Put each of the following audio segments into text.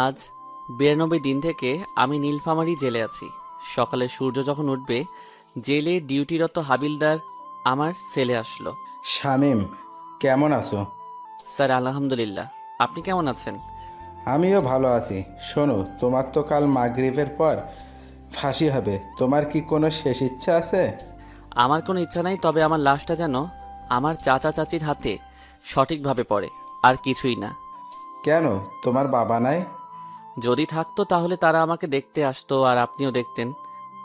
আজ 92 দিন থেকে আমি নীলফামারী জেলে আছি। সকালে সূর্য যখন উঠবে, জেলে ডিউটিরত হাবিলদার আমার সেলে আসলো। শামীম, কেমন আছো? স্যার আলহামদুলিল্লাহ, আপনি কেমন আছেন? আমিও ভালো আছি। শোনো, তোমার তো কাল মাগরিবের পর ফাঁসি হবে। তোমার কি কোনো শেষ ইচ্ছা আছে? আমার কোনো ইচ্ছা নাই, তবে আমার লাশটা যেন আমার চাচা চাচির হাতে সঠিকভাবে পড়ে, আর কিছুই না। কেন, তোমার বাবা নাই? যদি থাকতো তাহলে তারা আমাকে দেখতে আসতো, আর আপনিও দেখতেন।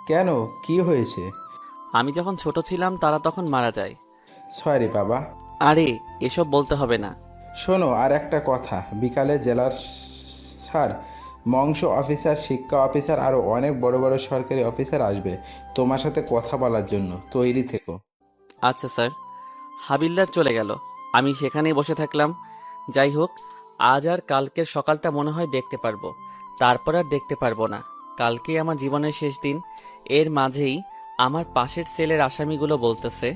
কেন, কি হয়েছে? আমি যখন ছোট ছিলাম তারা তখন মারা যায়। সরি বাবা। আরে, এসব বলতে হবে না। শোনো, আর একটা কথা, বিকালে জেলার স্যার, মংস অফিসার, শিক্ষা অফিসার, আরও অনেক বড় বড় সরকারি অফিসার আসবে তোমার সাথে কথা বলার জন্য। তৈরি থেকো। আচ্ছা স্যার। হাবিলদার চলে গেল, আমি সেখানেই বসে থাকলাম। যাই হোক, আজ আর কালকের সকালটা মনে হয় দেখতে পারবো, তারপর আর দেখতে পারবো না। কালকে আমার জীবনের শেষ দিন। এর মাঝেই আমার পাশের সেলের আসামিগুলো বলতেছে,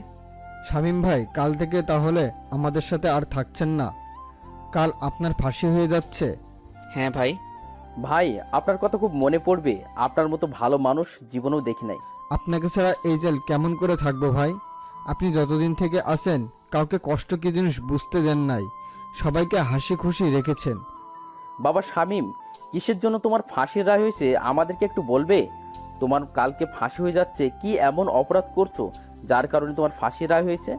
শামীম ভাই, কাল থেকে তাহলে আমাদের সাথে আর থাকছেন না? কাল আপনার ফাঁসি হয়ে যাচ্ছে। হ্যাঁ ভাই। ভাই, আপনার কথা খুব মনে পড়বে। আপনার মতো ভালো মানুষ জীবনেও দেখি নাই। আপনাকে ছাড়া এই জেল কেমন করে থাকবো ভাই? আপনি যতদিন থেকে আছেন কাউকে কষ্ট কি জিনিস বুঝতে দেন নাই, সবাইকে হাসি খুশি রেখেছেন। বাবা শামীম, কিসের জন্য তোমার ফাঁসির রায় হয়েছে আমাদেরকে একটু বলবে? তোমার কালকে ফাঁসি হয়ে যাচ্ছে, কি এমন অপরাধ করছো যার কারণে তোমার ফাঁসির রায় হয়েছে?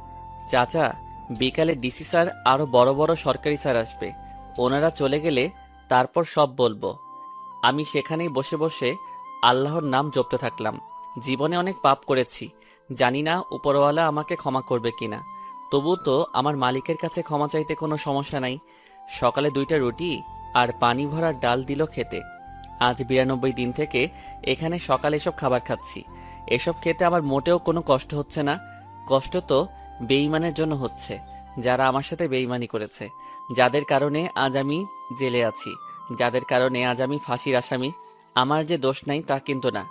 চাচা, বিকালে ডিসি স্যার আরো বড় বড় সরকারি স্যার আসবে। ওনারা চলে গেলে তারপর সব বলবো। আমি সেখানেই বসে বসে আল্লাহর নাম জপতে থাকলাম। জীবনে অনেক পাপ করেছি, জানি না উপরওয়ালা আমাকে ক্ষমা করবে কিনা। তবু তো আমার মালিকের কাছে ক্ষমা চাইতে কোনো সমস্যা নাই। সকালে 2টা রুটি আর পানি ভরা ডাল দিল খেতে। আজ 92 দিন থেকে এখানে সকালে এসব খাবার খাচ্ছি। এসব খেতে আমার মোটেও কোনো কষ্ট হচ্ছে না। কষ্ট তো বেঈমানের জন্য হচ্ছে, যারা আমার সাথে বেঈমানি করেছে, যাদের কারণে আজ আমি জেলে আছি, যাদের কারণে আজ আমি ফাঁসির আসামি। আমার যে দোষ নাই তা কিন্তু না,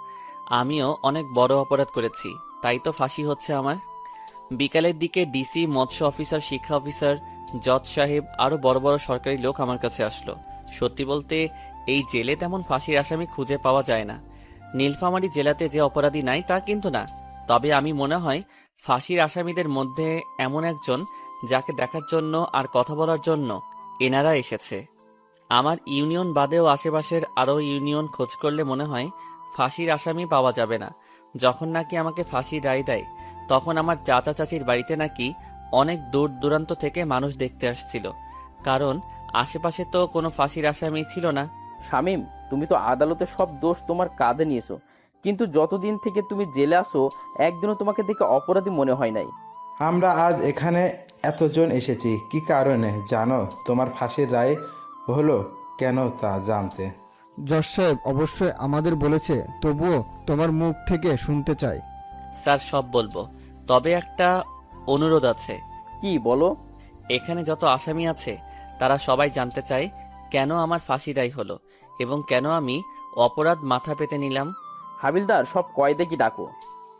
আমিও অনেক বড় অপরাধ করেছি, তাই তো ফাঁসি হচ্ছে আমার। বিকালের দিকে ডিসি, মৎস্য অফিসার, শিক্ষা অফিসার, জজ সাহেব আরো বড় বড় সরকারি লোক আমার কাছে আসলো। সত্যি বলতে এই জেলে তেমন ফাঁসির আসামি খুঁজে পাওয়া যায় না। নীলফামারী জেলাতে যে অপরাধী নাই তা কিন্তু না, তবে আমি মনে হয় ফাঁসির আসামিদের মধ্যে এমন একজন যাকে দেখার জন্য আর কথা বলার জন্য এনারা এসেছে। আমার ইউনিয়ন বাদেও আশেপাশের আরও ইউনিয়ন খোঁজ করলে মনে হয় ফাঁসির আসামি পাওয়া যাবে না। যখন নাকি আমাকে ফাঁসির রায় দেয়, তখন আমার চাচা চাচির বাড়িতে নাকি অনেক দূর দূরান্ত থেকে মানুষ দেখতে আসছিল, কারণ আশেপাশে তো কোনো ফাঁসির আসামি ছিল না। শামীম, তুমি তো আদালতের সব দোষ তোমার কাঁধে নিয়েছো, কিন্তু যতদিন থেকে তুমি জেলে আসো একদিনও তোমাকে দেখে অপরাধী মনে হয় নাই। আমরা আজ এখানে এতজন এসেছি কি কারণে জানো? তোমার ফাঁসির রায় হলো কেন তা জানতে। জজ সাহেব অবশ্যই আমাদের বলেছে, তবুও তোমার মুখ থেকে শুনতে চাই। স্যার সব বলবো, তবে একটা অনুরোধ আছে। কি বলো? এখানে যত আসামি আছে তারা সবাই জানতে চায় কেন আমার ফাঁসি রায় হলো এবং কেন আমি অপরাধ মাথা পেতে নিলাম। হাবিলদার, সব কয়েদে কি ডাকো।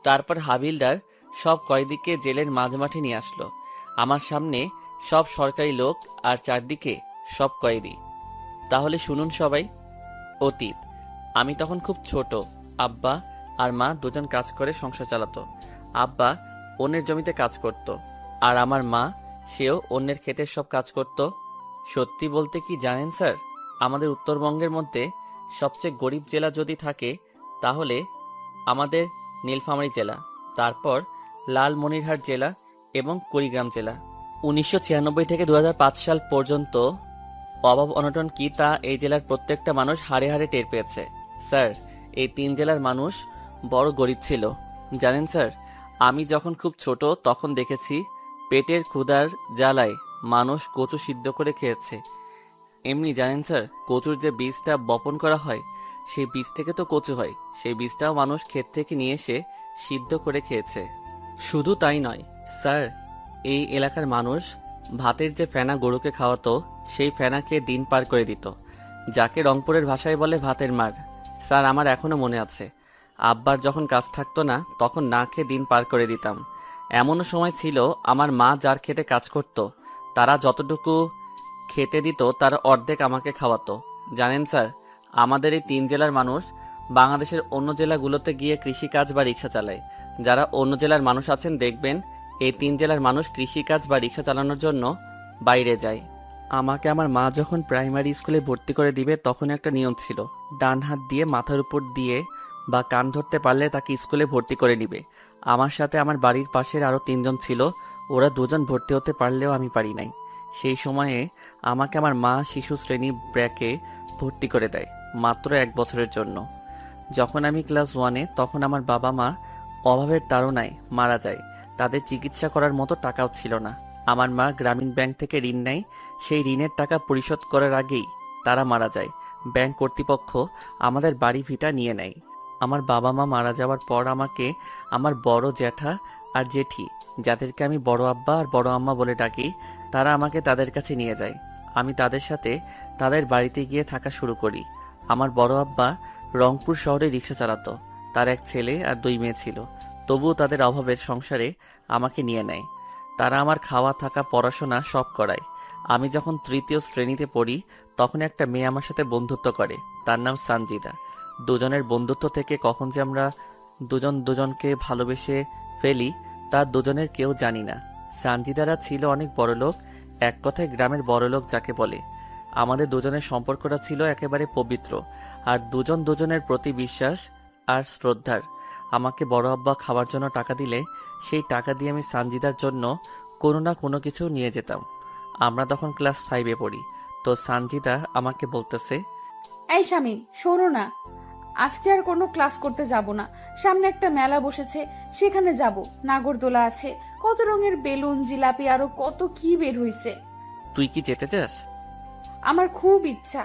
তারপর হাবিলদার সব কয়েদিকে জেলের মাঝমাঠে নিয়ে আসলো। আমার সামনে সব সরকারি লোক আর চারদিকে সব কয়েদি। তাহলে শুনুন সবাই। অতীত, আমি তখন খুব ছোট। আব্বা আর মা দুজন কাজ করে সংসার চালাতো। আব্বা অন্যের জমিতে কাজ করত, আর আমার মা, সেও অন্যের ক্ষেতের সব কাজ করত। সত্যি বলতে কি জানেন স্যার, আমাদের উত্তরবঙ্গের মধ্যে সবচেয়ে গরিব জেলা যদি থাকে তাহলে আমাদের নীলফামারী জেলা, তারপর লালমনিরহাট জেলা এবং কুড়িগ্রাম জেলা। 1996 থেকে 2005 সাল পর্যন্ত অভাব অনটন কি তা এই জেলার প্রত্যেকটা মানুষ হাড়ে হাড়ে টের পেয়েছে। স্যার, এই 3 জেলার মানুষ বড় গরিব ছিল। জানেন স্যার, আমি যখন খুব ছোট তখন দেখেছি পেটের ক্ষুধার জ্বালায় মানুষ কচু সিদ্ধ করে খেয়েছে। এমনি জানেন স্যার, কচুর যে বীজটা বপন করা হয় সেই বীজ থেকে তো কচু হয়, সেই বীজটাও মানুষ ক্ষেত থেকে নিয়ে এসে সিদ্ধ করে খেয়েছে। শুধু তাই নয় স্যার, এই এলাকার মানুষ ভাতের যে ফেনা গরুকে খাওয়াতো সেই ফেনা খেয়ে দিন পার করে দিত, যাকে রংপুরের ভাষায় বলে ভাতের মার। স্যার, আমার এখনো মনে আছে, আব্বার যখন কাজ থাকতো না তখন না খেয়ে দিন পার করে দিতাম। এমনও সময় ছিল আমার মা যার খেতে কাজ করত তারা যতটুকু খেতে দিত তার অর্ধেক আমাকে খাওয়াতো। জানেন স্যার, আমাদের এই 3 জেলার মানুষ বাংলাদেশের অন্য জেলাগুলোতে গিয়ে কৃষিকাজ বা রিক্সা চালায়। যারা অন্য জেলার মানুষ আছেন দেখবেন এই 3 জেলার মানুষ কৃষিকাজ বা রিক্সা চালানোর জন্য বাইরে যায়। আমাকে আমার মা যখন প্রাইমারি স্কুলে ভর্তি করে দিবে তখন একটা নিয়ম ছিল, ডান হাত দিয়ে মাথার উপর দিয়ে বা কান ধরতে পারলে তাকে স্কুলে ভর্তি করে নিবে। আমার সাথে আমার বাড়ির পাশের আরও 3 জন ছিল, ওরা 2 জন ভর্তি হতে পারলেও আমি পারি নাই। সেই সময়ে আমাকে আমার মা শিশু শ্রেণী ব্র্যাকে ভর্তি করে দেয়, মাত্র 1 বছরের জন্য। যখন আমি ক্লাস 1-এ তখন আমার বাবা মা অভাবের তাড়নায় মারা যায়। তাদের চিকিৎসা করার মতো টাকাও ছিল না। আমার মা গ্রামীণ ব্যাংক থেকে ঋণ নেয়, সেই ঋণের টাকা পরিশোধ করার আগেই তারা মারা যায়। ব্যাংক কর্তৃপক্ষ আমাদের বাড়ি ভিটা নিয়ে নেয়। আমার বাবা মা মারা যাওয়ার পর আমাকে আমার বড় জ্যাঠা আর জেঠি, যাদেরকে আমি বড় আব্বা আর বড় আম্মা বলে ডাকি, তারা আমাকে তাদের কাছে নিয়ে যায়। আমি তাদের সাথে তাদের বাড়িতে গিয়ে থাকা শুরু করি। আমার বড় আব্বা রংপুর শহরে রিক্সা চালাতো, তার 1 ছেলে আর 2 মেয়ে ছিল। তবুও তাদের অভাবের সংসারে আমাকে নিয়ে নেয়। তারা আমার খাওয়া থাকা পড়াশোনা সব করায়। আমি যখন 3য় শ্রেণীতে পড়ি তখন একটা মেয়ে আমার সাথে বন্ধুত্ব করে, তার নাম সানজিদা। দুজনের বন্ধুত্ব থেকে কখন যে আমরা দুজন দুজনকে ভালোবেসে ফেলি তা দুজনের কেউ জানি না। সানজিদারা ছিল অনেক বড়লোক, এক কথায় গ্রামের বড়লোক যাকে বলে। আমাদের দুজনের সম্পর্কটা ছিল একেবারে পবিত্র, আর দুজন দুজনের প্রতি বিশ্বাস আর শ্রদ্ধার। আমাকে বড় আব্বা খাওয়ার জন্য টাকা দিলে সেই টাকা দিয়ে আমি সানজিদার জন্য কোনো না কোনো কিছু নিয়ে যেতাম। আমরা তখন ক্লাস 5-এ পড়ি। তো সানজিদা আমাকে বলতেছে, এই শামিম, শোনো না, আজকে আর কোনো ক্লাস করতে যাব না। সামনে একটা মেলা বসেছে, সেখানে যাব। নাগরদোলা আছে, কত রঙের বেলুন, জিলাপি, আরো কত কি বের হইছে। তুই কি যেতে চাস? আমার খুব ইচ্ছা,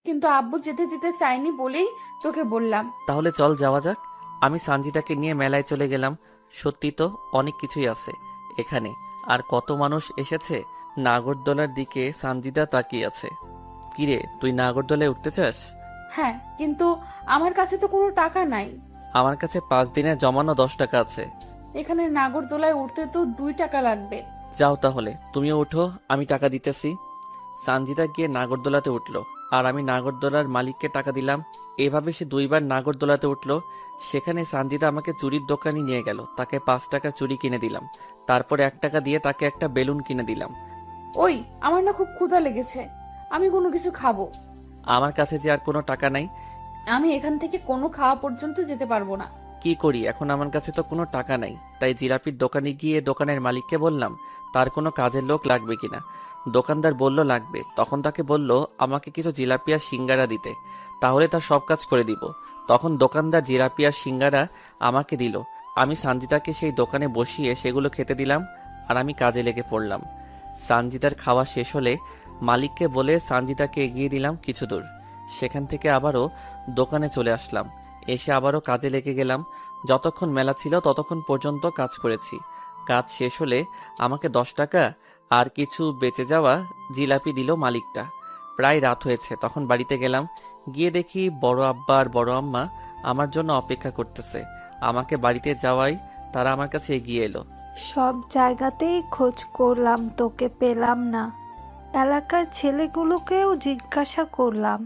কিন্তু আব্বু যেতে দিতে চাইনি বলেই তোকে বললাম। তাহলে চল যাওয়া যাক। আমি সানজিদাকে নিয়ে মেলায় চলে গেলাম। সত্যি তো অনেক কিছুই আছে এখানে, আর কত মানুষ এসেছে। নাগরদোলার দিকে সানজিদা তাকিয়ে আছে। কিরে, তুই নাগরদোলায় উঠতে চাস? হ্যাঁ, কিন্তু আমার কাছে তো কোনো টাকা নাই। আমার কাছে 5 দিনের জমানো 10 টাকা আছে। এখানে নাগরদোলায় উঠতে তো 2 টাকা লাগবে। যাও তাহলে, তুমিও উঠো, আমি টাকা দিতেছি। সানজিদা গিয়ে নাগরদোলাতে উঠলো, আর আমি নাগরদোলার মালিককে টাকা দিলাম। এভাবে সে 2বার নাগরদোলাতে উঠলো। সেখানে সানজিদা আমাকে চুরির দোকানে নিয়ে গেল, তাকে 5 টাকার চুড়ি কিনে দিলাম। তারপর 1 টাকা দিয়ে তাকে একটা বেলুন কিনে দিলাম। ওই, আমার না খুব ক্ষুধা লেগেছে, আমি কোনো কিছু খাবো। আমার কাছে যে আর কোনো টাকা নাই। আমি এখান থেকে কোনো খাওয়া পর্যন্ত যেতে পারবো না। কি করি এখন, আমার কাছে তো কোনো টাকা নাই। তাই জিলাপির দোকানে গিয়ে দোকানের মালিককে বললাম তার কোনো কাজের লোক লাগবে কিনা। দোকানদার বলল লাগবে। তখন তাকে বলল আমাকে কিছু জিলাপি আর সিঙ্গারা দিতে, তাহলে তার সব কাজ করে দিব। তখন দোকানদার জিলাপি আর সিঙ্গারা আমাকে দিল। আমি সানজিদাকে সেই দোকানে বসিয়ে সেগুলো খেতে দিলাম, আর আমি কাজে লেগে পড়লাম। সানজিদার খাওয়া শেষ হলে মালিককে বলে সানজিদাকে এগিয়ে দিলাম কিছু দূর। সেখান থেকে আবারও দোকানে চলে আসলাম। এসে আবারও কাজে লেগে গেলাম। যতক্ষণ মেলা ছিল ততক্ষণ পর্যন্ত কাজ করেছি। কাজ শেষ হলে আমাকে 10 টাকা আর কিছু বেঁচে যাওয়া জিলাপি দিল মালিকটা। প্রায় রাত হয়েছে, তখন বাড়িতে গেলাম। গিয়ে দেখি বড় আব্বা আর বড় আম্মা আমার জন্য অপেক্ষা করতেছে। আমাকে বাড়িতে যাওয়ায় তারা আমার কাছে এগিয়ে এলো। সব জায়গাতেই খোঁজ করলাম, তোকে পেলাম না। এলাকার ছেলেগুলোকেও জিজ্ঞাসা করলাম,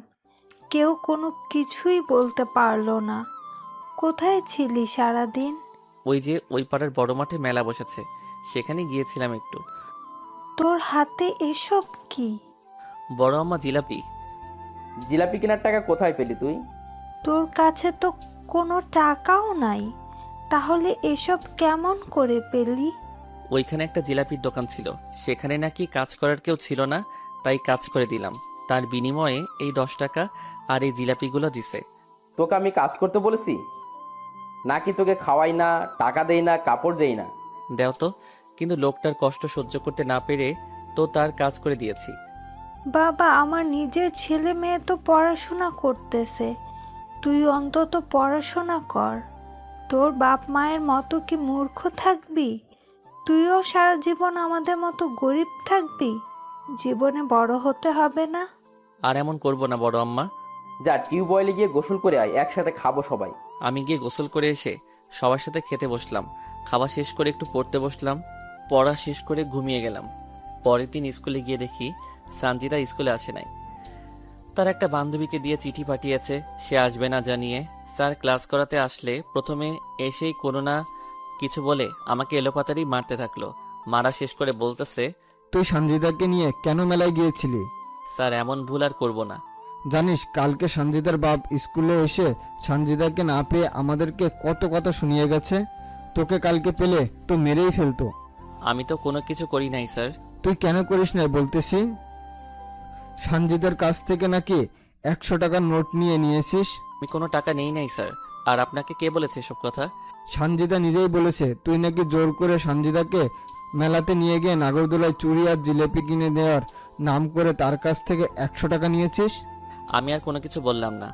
কেউ কোনো কিছুই বলতে পারলো না। কোথায় ছিলি সারাদিন? ওই যে ওই পাড়ার বড় মাঠে মেলা বসেছে, সেখানে গিয়েছিলাম একটু। তোর হাতে এসব কি? বড় আম্মা জিলাপি। জিলাপি কেনার টাকা কোথায় পেলি তুই? তোর কাছে তো কোনো টাকাও নাই, তাহলে এসব কেমন করে পেলি? ওইখানে একটা জিলাপির দোকান ছিল, সেখানে নাকি কাজ করার কেউ ছিল না, তাই কাজ করে দিলাম। তার বিনিময়ে এই 10 টাকা আর এই জিলাপিগুলো দিছে। তোকে আমি কাজ করতে বলেছি নাকি? তোকে খাওয়াই না, টাকা দেই না, কাপড় দেই না? দেও তো। কিন্তু লোকটার কষ্ট সহ্য করতে না পেরে তো তার কাজ করে দিয়েছি। বাবা, আমার নিজের ছেলে মেয়ে তো পড়াশোনা করতেছে, তুই অন্তত পড়াশোনা কর। তোর বাপ মায়ের মতো কি মূর্খ থাকবি? তুইও সারা জীবন আমাদের মতো গরিব থাকবি? জীবনে বড় হতে হবে না? আর এমন করব না বড় আম্মা। যা, টিউবওয়েলে গিয়ে গোসল করে আয়, একসাথে খাবো সবাই। আমি গিয়ে গোসল করে এসে সবার সাথে খেতে বসলাম। খাওয়া শেষ করে একটু পড়তে বসলাম। পড়া শেষ করে ঘুমিয়ে গেলাম। পরের দিন স্কুলে গিয়ে দেখি সানজিদা স্কুলে আসে নাই। তার একটা বান্ধবীকে দিয়ে চিঠি পাঠিয়েছে সে আসবে না জানিয়ে। স্যার ক্লাস করাতে আসলে প্রথমে এসেই কোনো না কিছু বলে আমাকে এলোপাতাড়ি মারতে থাকলো। মারা শেষ করে বলতেছে, তুই সঞ্জিদাকে নিয়ে কেন মেলায় গিয়েছিলি? স্যার এমন ভুল আর করবো না। জানিস কালকে সঞ্জিদার বাপ স্কুলে এসে সঞ্জিদাকে না পেয়ে আমাদেরকে কত কথা শুনিয়ে গেছে। তোকে কালকে পেলে তো মেরেই ফেলতো। আমি তো কোনো কিছু করি নাই স্যার। তুই কেন করিস না বলতেছি? সঞ্জিদার কাছ থেকে নাকি 100 টাকার নোট নিয়েছিস। আমি কোনো টাকা নেই নাই স্যার। আর আপনাকে কে বলেছে এসব কথা? সঞ্জিদা নিজেই বলেছে তুই নাকি জোর করে সঞ্জিদাকে মেলাতে নিয়ে গিয়ে নাগরদোলায় চুড়ি আর জিলেপি কিনে দেওয়ার নাম করে তার কাছ থেকে 100 টাকা নিয়েছিস। আমি আর কোনো কিছু বললাম না।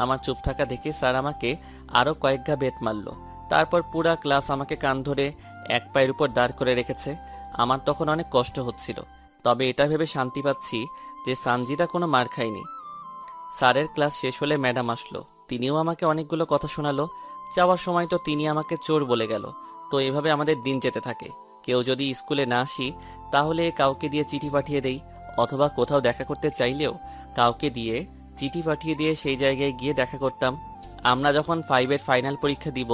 আমার চুপ থাকা দেখে স্যার আমাকে আরও কয়েক ঘা বেত মারল। তারপর পুরা ক্লাস আমাকে কান ধরে এক পায়ের উপর দাঁড় করে রেখেছে। আমার তখন অনেক কষ্ট হচ্ছিল, তবে এটা ভেবে শান্তি পাচ্ছি যে সানজিদা কোনো মার খায়নি। স্যারের ক্লাস শেষ হলে ম্যাডাম আসলো, তিনিও আমাকে অনেকগুলো কথা শোনালো। যাওয়ার সময় তো তিনি আমাকে চোর বলে গেল। তো এভাবে আমাদের দিন যেতে থাকে। কেউ যদি স্কুলে না আসি তাহলে কাউকে দিয়ে চিঠি পাঠিয়ে দেই, অথবা কোথাও দেখা করতে চাইলেও কাউকে দিয়ে চিঠি পাঠিয়ে দিয়ে সেই জায়গায় গিয়ে দেখা করতাম। আমরা যখন 5-এর ফাইনাল পরীক্ষা দিব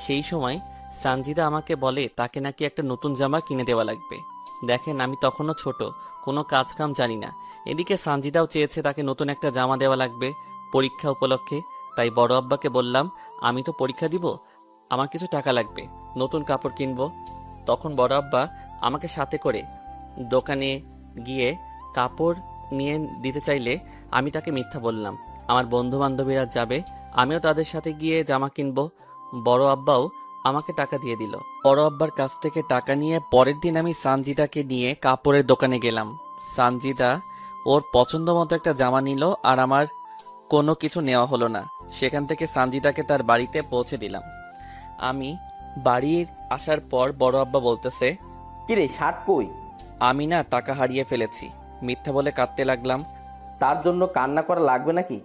সেই সময় সানজিদা আমাকে বলে তাকে নাকি একটা নতুন জামা কিনে দেওয়া লাগবে। দেখেন আমি তখনও ছোট, কোনো কাজ কাম জানি না। এদিকে সানজিদাও চেয়েছে তাকে নতুন একটা জামা দেওয়া লাগবে পরীক্ষা উপলক্ষে। তাই বড় আব্বাকে বললাম, আমি তো পরীক্ষা দিব, আমার কিছু টাকা লাগবে, নতুন কাপড় কিনবো। তখন বড় আব্বা আমাকে সাথে করে দোকানে গিয়ে কাপড় নিয়ে দিতে চাইলে আমি তাকে মিথ্যা বললাম। আমার বন্ধু বান্ধবীরা যাবে, আমিও তাদের সাথে গিয়ে জামা কিনবো। বড় আব্বাও আমাকে টাকা দিয়ে দিল। বড় আব্বার কাছ থেকে টাকা নিয়ে পরের দিন আমি সানজিদাকে নিয়ে কাপড়ের দোকানে গেলাম। সানজিদা ওর পছন্দ মতো একটা জামা নিল আর আমার কোনো কিছু নেওয়া হলো না। সেখান থেকে সানজিদাকে তার বাড়িতে পৌঁছে দিলাম। আমি বাড়ির আসার পর বড় আব্বা বলতেছে, কিরে শার্ট কই? আমি না টাকা হারিয়ে ফেলেছি, মিথ্যা বলে কাঁদতে লাগলাম। তার জন্য কান্না করা লাগবে নাকি?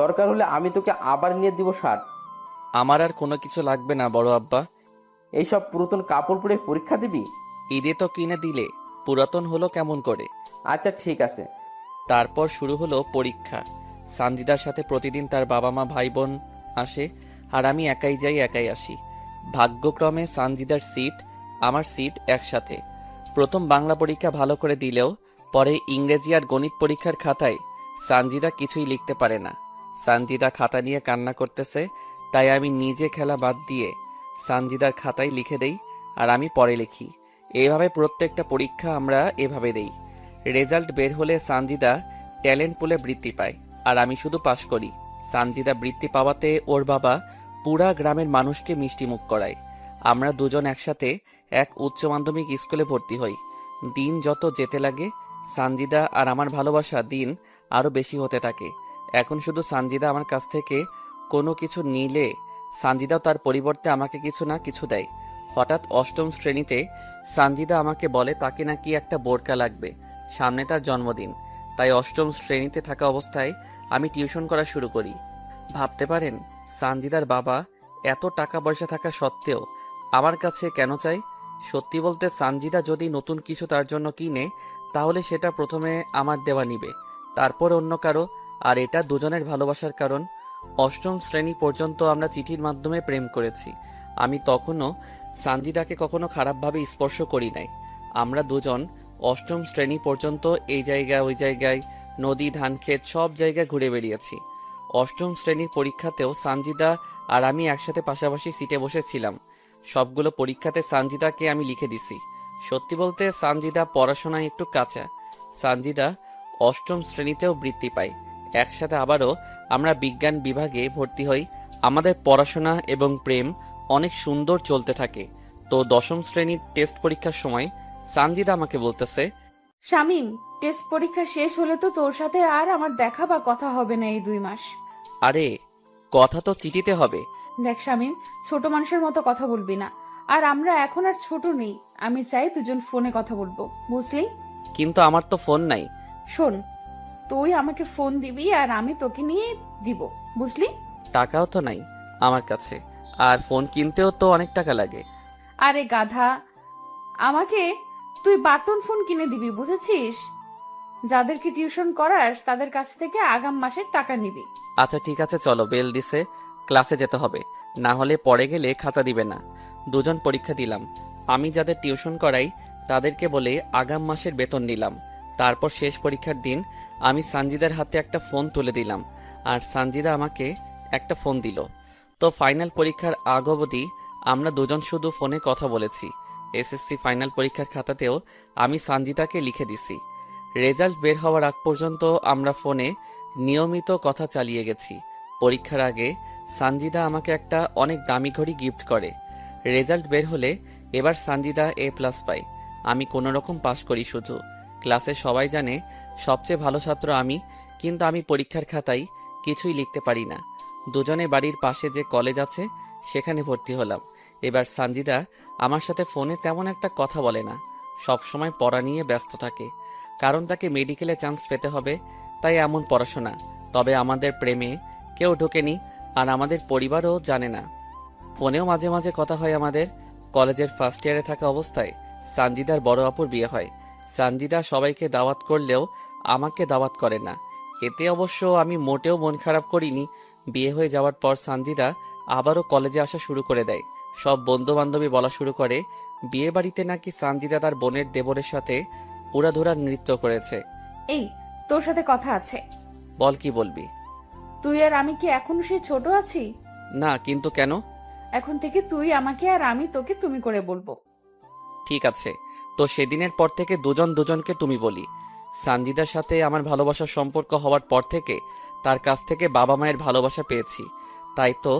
দরকার হলে আমি তোকে আবার নিয়ে দিব শার্ট। আমার আর কোনো কিছু লাগবে না বড় আব্বা। এইসব পুরাতন কাপড় পরে পরীক্ষা দিবি? ঈদে তো কিনে দিলে, পুরাতন হলো কেমন করে? আচ্ছা ঠিক আছে। তারপর শুরু হলো পরীক্ষা। সানজিদার সাথে প্রতিদিন তার বাবা মা ভাই বোন আসে, আর আমি একাই যাই একাই আসি। ভাগ্যক্রমে সানজিদার সিট আমার সিট একসাথে। প্রথম বাংলা পরীক্ষা ভালো করে দিলেও পরে ইংরেজি আর গণিত পরীক্ষার খাতায় সানজিদা কিছুই লিখতে পারে না। সানজিদা খাতা নিয়ে কান্না করতেছে, তাই আমি নিজে খেলা বাদ দিয়ে সানজিদার খাতায় লিখে দেই আর আমি পরে লিখি। এইভাবে প্রত্যেকটা পরীক্ষা আমরা এভাবে দেই। রেজাল্ট বের হলে সানজিদা ট্যালেন্ট পুলে বৃত্তি পায় আর আমি শুধু পাশ করি। সানজিদা বৃত্তি পাওয়াতে ওর বাবা পুরা গ্রামের মানুষকে মিষ্টিমুখ করায়। আমরা দুজন একসাথে এক উচ্চ মাধ্যমিক স্কুলে ভর্তি হই। দিন যত যেতে লাগে সানজিদা আর আমার ভালোবাসা দিন আরও বেশি হতে থাকে। এখন শুধু সানজিদা আমার কাছ থেকে কোনো কিছু নিলে সানজিদাও তার পরিবর্তে আমাকে কিছু না কিছু দেয়। হঠাৎ অষ্টম শ্রেণীতে সানজিদা আমাকে বলে তাকে নাকি একটা বোরকা লাগবে, সামনে তার জন্মদিন। তাই অষ্টম শ্রেণীতে থাকা অবস্থায় আমি টিউশন করা শুরু করি। ভাবতে পারেন সানজিদার বাবা এত টাকা পয়সা থাকা সত্ত্বেও আমার কাছে কেন চাই? সত্যি বলতে সানজিদা যদি নতুন কিছু তার জন্য কিনে তাহলে সেটা প্রথমে আমার দেওয়া নিবে, তারপর অন্য কারো, আর এটা দুজনের ভালোবাসার কারণ। অষ্টম শ্রেণী পর্যন্ত আমরা চিঠির মাধ্যমে প্রেম করেছি। আমি তখনও সানজিদাকে কখনো খারাপভাবে স্পর্শ করি নাই। আমরা দুজন অষ্টম শ্রেণী পর্যন্ত এই জায়গায় ওই জায়গায়, নদী ধানক্ষেত সব জায়গায় ঘুরে বেরিয়েছি। অষ্টম শ্রেণীর পরীক্ষাতেও সানজিদা আর আমি একসাথে পাশাপাশি সিটে বসেছিলাম। সবগুলো পরীক্ষাতে সানজিদাকে আমি লিখে দিছি। সত্যি বলতে সানজিদা পড়াশোনায় একটু কাঁচা। সানজিদা অষ্টম শ্রেণীতেও বৃত্তি পায়। একসাথে আবারও আমরা বিজ্ঞান বিভাগে ভর্তি হই। আমাদের পড়াশোনা এবং প্রেম অনেক সুন্দর চলতে থাকে। তো দশম শ্রেণীর টেস্ট পরীক্ষার সময় সানজিদা আমাকে বলতেছে, শামিম, টেস্ট পরীক্ষা শেষ হলে তো তোর সাথে আর আমার দেখা বা কথা হবে না এই 2 মাস। আরে কথা তো চিঠিতে হবে। দেখ শামিম, ছোট মানুষের মতো কথা বলবি না। আর আমরা এখন আর ছোট নেই। আমি চাই দুজন ফোনে কথা বলবো, বুঝলি? কিন্তু আমার তো ফোন নাই। শোন, তুই আমাকে ফোন দিবি আর আমি তোকে নিয়ে দিব, বুঝলি? টাকাও তো নাই আমার কাছে, আর ফোন কিনতেও তো অনেক টাকা লাগে। আরে গাধা, আমাকে তুই বাটন ফোন কিনে দিবি, বুঝেছিস? যাদেরকে টিউশন করাস তাদের কাছ থেকে আগাম মাসের টাকা নিবি। আচ্ছা ঠিক আছে, চলো, বেল দিছে, ক্লাসে যেতে হবে, না হলে পরে গেলে খাতা দিবে না। দুজন পরীক্ষা দিলাম। আমি যাদের টিউশন করাই তাদেরকে বলে আগাম মাসের বেতন নিলাম। তারপর শেষ পরীক্ষার দিন আমি সানজিদার হাতে একটা ফোন তুলে দিলাম, আর সানজিদা আমাকে একটা ফোন দিল। তো ফাইনাল পরীক্ষার আগ অবধি আমরা দুজন শুধু ফোনে কথা বলেছি। এসএসসি ফাইনাল পরীক্ষার খাতাতেও আমি সানজিদাকে লিখে দিছি। রেজাল্ট বের হওয়ার আগ পর্যন্ত আমরা ফোনে নিয়মিত কথা চালিয়ে গেছি। পরীক্ষার আগে সানজিদা আমাকে একটা অনেক দামি ঘড়ি গিফট করে। রেজাল্ট বের হলে এবার সানজিদা A+ পায়, আমি কোনো রকম পাশ করি শুধু। ক্লাসে সবাই জানে সবচেয়ে ভালো ছাত্র আমি, কিন্তু আমি পরীক্ষার খাতায় কিছুই লিখতে পারি না। দুজনে বাড়ির পাশে যে কলেজ আছে সেখানে ভর্তি হলাম। এবার সানজিদা আমার সাথে ফোনে তেমন একটা কথা বলে না, সব সময় পড়া নিয়ে ব্যস্ত থাকে, কারণ তাকে মেডিকেলে চান্স পেতে হবে, তাই এমন পড়াশোনা। তবে আমাদের প্রেমে কেউ ঢোকেনি, আর আমাদের পরিবারও জানে না। ফোনেও মাঝে মাঝে কথা হয় আমাদের। কলেজের ফার্স্ট ইয়ারে থাকা অবস্থায় সানজিদার বড় আপুর বিয়ে হয়। সানজিদা সবাইকে দাওয়াত করলেও আমাকে দাওয়াত করে না। এতে অবশ্য আমি মোটেও মন খারাপ করিনি। বিয়ে হয়ে যাওয়ার পর সানজিদা আবারও কলেজে আসা শুরু করে দেয়। সব বন্ধু বান্ধবী বলা শুরু করে বিয়ে বাড়িতে নাকি সানজিদা তার বোনের দেবরের সাথে উড়াধুরা নৃত্য করেছে। এই, তোর সাথে কথা আছে। বল, কি বলবি? তুই আর আমি কি এখনো সেই ছোট আছি? না, কিন্তু কেন? এখন থেকে তুই আমাকে আর আমি তোকে তুমি করে বলবো। ঠিক আছে, তো সেদিনের পর থেকে দুজন দুজনকে তুমি বলি। সানজিদার সাথে আমার ভালোবাসার সম্পর্ক হওয়ার পর থেকে তার কাছ থেকে বাবা মায়ের ভালোবাসা পেয়েছি, তাই তো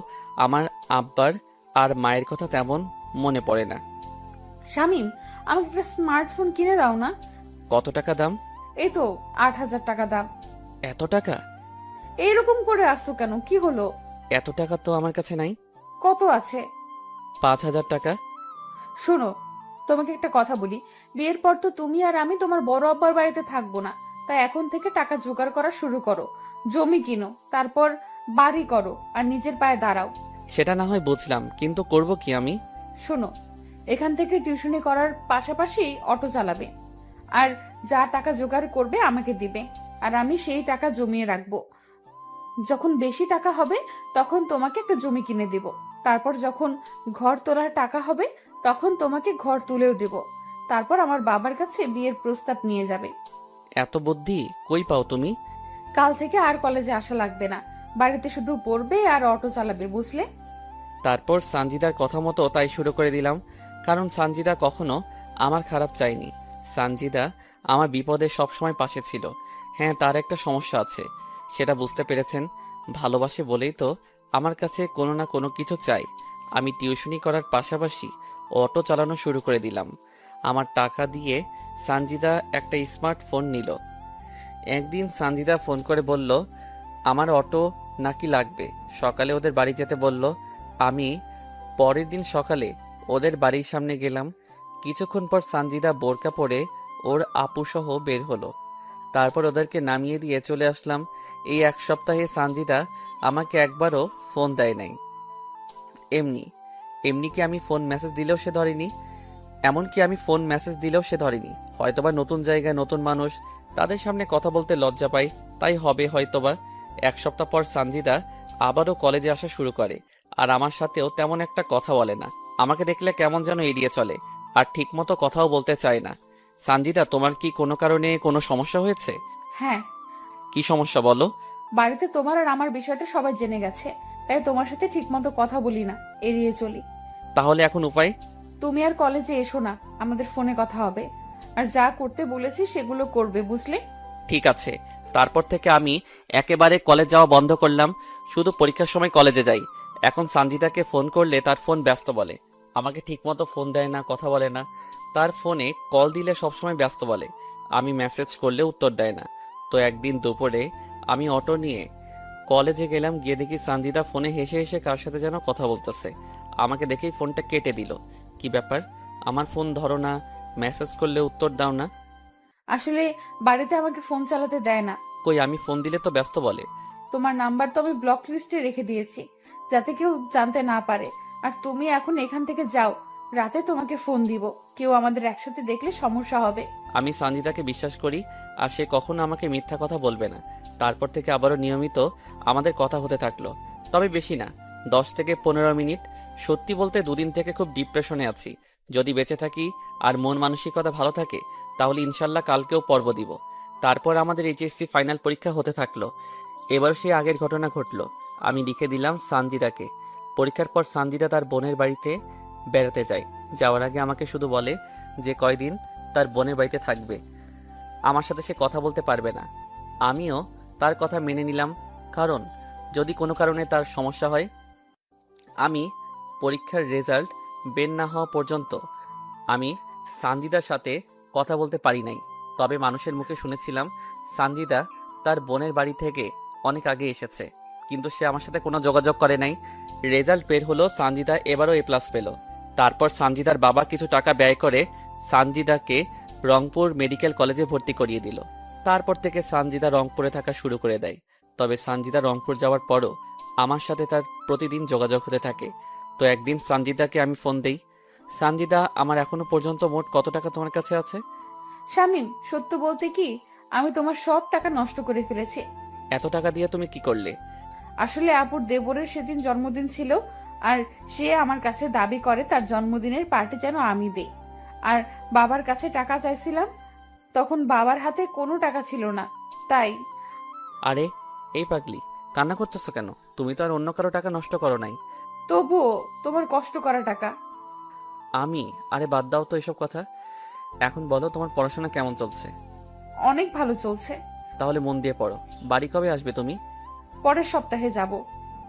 আমার আব্বার আর মায়ের কথা তেমন মনে পড়ে না। শামিম, আমাকে একটা স্মার্টফোন কিনে দাও না। কত টাকা দাম? এই তো 8,000 টাকা দাম। এত টাকা? এইরকম করে আসছো কেন, কি হলো? এত টাকা তো আমার কাছে নাই। কত আছে? 5,000 টাকা। শোনো, তোমাকে একটা কথা বলি। বিয়ের পর তো তুমি আর আমি তোমার বড় আব্বার বাড়িতে থাকবো না, তাই এখন থেকে টাকা জোগাড় করা শুরু করো। জমি কিনো, তারপর বাড়ি করো, আর নিজের পায়ে দাঁড়াও। সেটা না হয় বুঝলাম, কিন্তু করব কি আমি? শোনো, এখান থেকে টিউশনি করার পাশাপাশি অটো চালাবে, আর যা টাকা জোগাড় করবে আমাকে দিবে, আর আমি সেই টাকা জমিয়ে রাখবো। যখন বেশি টাকা হবে তখন তোমাকে একটা জমি কিনে দিব। তারপর যখন ঘর তোলার টাকা হবে তখন তোমাকে ঘর তুলেও দেব। তারপর আমার বাবার কাছে বিয়ের প্রস্তাব নিয়ে যাবে। এত বুদ্ধি কই পাও তুমি? কাল থেকে আর কলেজে আসা লাগবে না, বাড়িতে শুধু পড়বে আর অটো চালাবে, বুঝলে? তারপর সানজিদার কথা মতো তাই শুরু করে দিলাম, কারণ সানজিদা কখনো আমার খারাপ চায়নি। সানজিদা আমার বিপদে সবসময় পাশে ছিল। হ্যাঁ, তার একটা সমস্যা আছে, সেটা বুঝতে পেরেছেন। ভালোবাসে বলেই তো আমার কাছে কোনো না কোনো কিছু চাই। আমি টিউশনি করার পাশাপাশি অটো চালানো শুরু করে দিলাম। আমার টাকা দিয়ে সানজিদা একটা স্মার্টফোন নিল। একদিন সানজিদা ফোন করে বলল আমার অটো নাকি লাগবে, সকালে ওদের বাড়ি যেতে বলল। আমি পরের দিন সকালে ওদের বাড়ির সামনে গেলাম। কিছুক্ষণ পর সানজিদা বোরকা পরে ওর আপুসহ বের হলো। তারপর ওদেরকে নামিয়ে দিয়ে চলে আসলাম। এই এক সপ্তাহে সানজিদা আমাকে একবারও ফোন দেয় নাই। এমনি এমনি কি আমি ফোন মেসেজ দিলেও সে ধরেনি। এমনকি আমি ফোন মেসেজ দিলেও সে ধরেনি। হয়তোবা নতুন জায়গায় নতুন মানুষ, তাদের সামনে কথা বলতে লজ্জা পাই, তাই হবে হয়তোবা। এক সপ্তাহ পর সানজিদা আবারও কলেজে আসা শুরু করে, আর আমার সাথেও তেমন একটা কথা বলে না। আমাকে দেখলে কেমন যেন এড়িয়ে চলে, আর ঠিকমতো কথাও বলতে চায় না। সানজিদা, তোমার কি কোনো কারণে কোনো সমস্যা হয়েছে? হ্যাঁ, কি সমস্যা বলো? বাড়িতে তোমার আর আমার বিষয়টা সবাই জেনে গেছে, তাই তোমার সাথে ঠিকমতো কথা বলি না, এড়িয়ে চলি। তাহলে এখন উপায়? তুমি আর কলেজে এসো না, আমাদের ফোনে কথা হবে, আর যা করতে বলেছি সেগুলো করবে, বুঝলে? ঠিক আছে। তারপর থেকে আমি একেবারে কলেজ যাওয়া বন্ধ করলাম, শুধু পরীক্ষার সময় কলেজে যাই। এখন সানজিদাকে ফোন করলে তার ফোন ব্যস্ত বলে, আমাকে ঠিকমতো ফোন দেয় না, কথা বলে না। তার ফোনে কল দিলে সবসময় ব্যস্ত বলে, আমি মেসেজ করলে উত্তর দেয় না। তো একদিন দুপুরে আমি অটো নিয়ে কলেজে গেলাম, গিয়ে দেখি সানজিদা ফোনে হেসে হেসে কার সাথে যেন কথা বলতেছে। আমাকে দেখেই ফোনটা কেটে দিল। কি ব্যাপার, আমার ফোন ধরো না, মেসেজ করলে উত্তর দাও না? আসলে বাড়িতে আমাকে ফোন চালাতে দেয় না। কই, আমি ফোন দিলে তো ব্যস্ত বলে। তোমার নাম্বার তো আমি ব্লক লিস্টে রেখে দিয়েছি, যাতে কেউ জানতে না পারে। আর তুমি এখন এখান থেকে যাও, রাতে তোমাকে ফোন দিব, কেউ আমাদের একসাথে দেখলে সমস্যা হবে। আমি সঞ্জিতাকে বিশ্বাস করি, আর সে কখনো আমাকে মিথ্যা কথা বলবে না। তারপর থেকে আবারও নিয়মিত আমাদের কথা হতে থাকলো, তবে বেশি না, 10 থেকে 15 মিনিট। সত্যি বলতে দুদিন থেকে খুব ডিপ্রেশনে আছি। যদি বেঁচে থাকি আর মন মানসিকতা ভালো থাকে তাহলে ইনশাল্লাহ কালকেও পর্ব দিব। তারপর আমাদের এইচএসসি ফাইনাল পরীক্ষা হতে থাকলো। এবার সে আগের ঘটনা ঘটলো। আমি লিখে দিলাম সানজিদাকে। পরীক্ষার পর সানজিদা তার বোনের বাড়িতে বেড়াতে যায়। যাওয়ার আগে আমাকে শুধু বলে যে কয়দিন তার বোনের বাড়িতে থাকবে, আমার সাথে সে কথা বলতে পারবে না। আমিও তার কথা মেনে নিলাম, কারণ যদি কোনো কারণে তার সমস্যা হয়। আমি পরীক্ষার রেজাল্ট বের না হওয়া পর্যন্ত আমি সানজিদার সাথে কথা বলতে পারি নাই। তবে মানুষের মুখে শুনেছিলাম সানজিদা তার বোনের বাড়ি থেকে অনেক আগে এসেছে, কিন্তু সে আমার সাথে কোনো যোগাযোগ করে নাই। রেজাল্ট বের হলো, সানজিদা এবারও এ প্লাস পেল। তারপর সানজিদার বাবা কিছু টাকা ব্যয় করে সানজিদাকে রংপুর মেডিকেল কলেজে ভর্তি করিয়ে দিল। তারপর থেকে সানজিদা রংপুরে থাকা শুরু করে দেয়। তবে সানজিদা রংপুর যাওয়ার পরও আমার সাথে তার প্রতিদিন যোগাযোগ হতে থাকে। তো একদিন সানজিদাকে আমি ফোন দেই, সানজিদা, আমার এখনো পর্যন্ত মোট কত টাকা তোমার কাছে আছে? শামীম, সত্য বলতে কি, আমি তোমার সব টাকা নষ্ট করে ফেলেছি। এত টাকা দিয়ে তুমি কি করলে? আসলে আপুর দেবরের সেদিন জন্মদিন ছিল, আর সে আমার কাছে দাবি করে তার জন্মদিনের পার্টি যেন আমি দেই। আর বাবার কাছে টাকা চাইছিলাম, তখন বাবার হাতে কোনো টাকা ছিল না, তাই। আরে এই পাগলি, কান্না করতেছো কেন? তুমি তো আর অন্য কারো টাকা নষ্ট করো নাই। তবুও তোমার কষ্ট করা টাকা। আরে বাদ দাও তো এসব কথা। এখন বলো, তোমার পড়াশোনা কেমন চলছে? অনেক ভালো চলছে। তাহলে মন দিয়ে পড়ো। বাড়ি কবে আসবে তুমি? পরের সপ্তাহে যাব।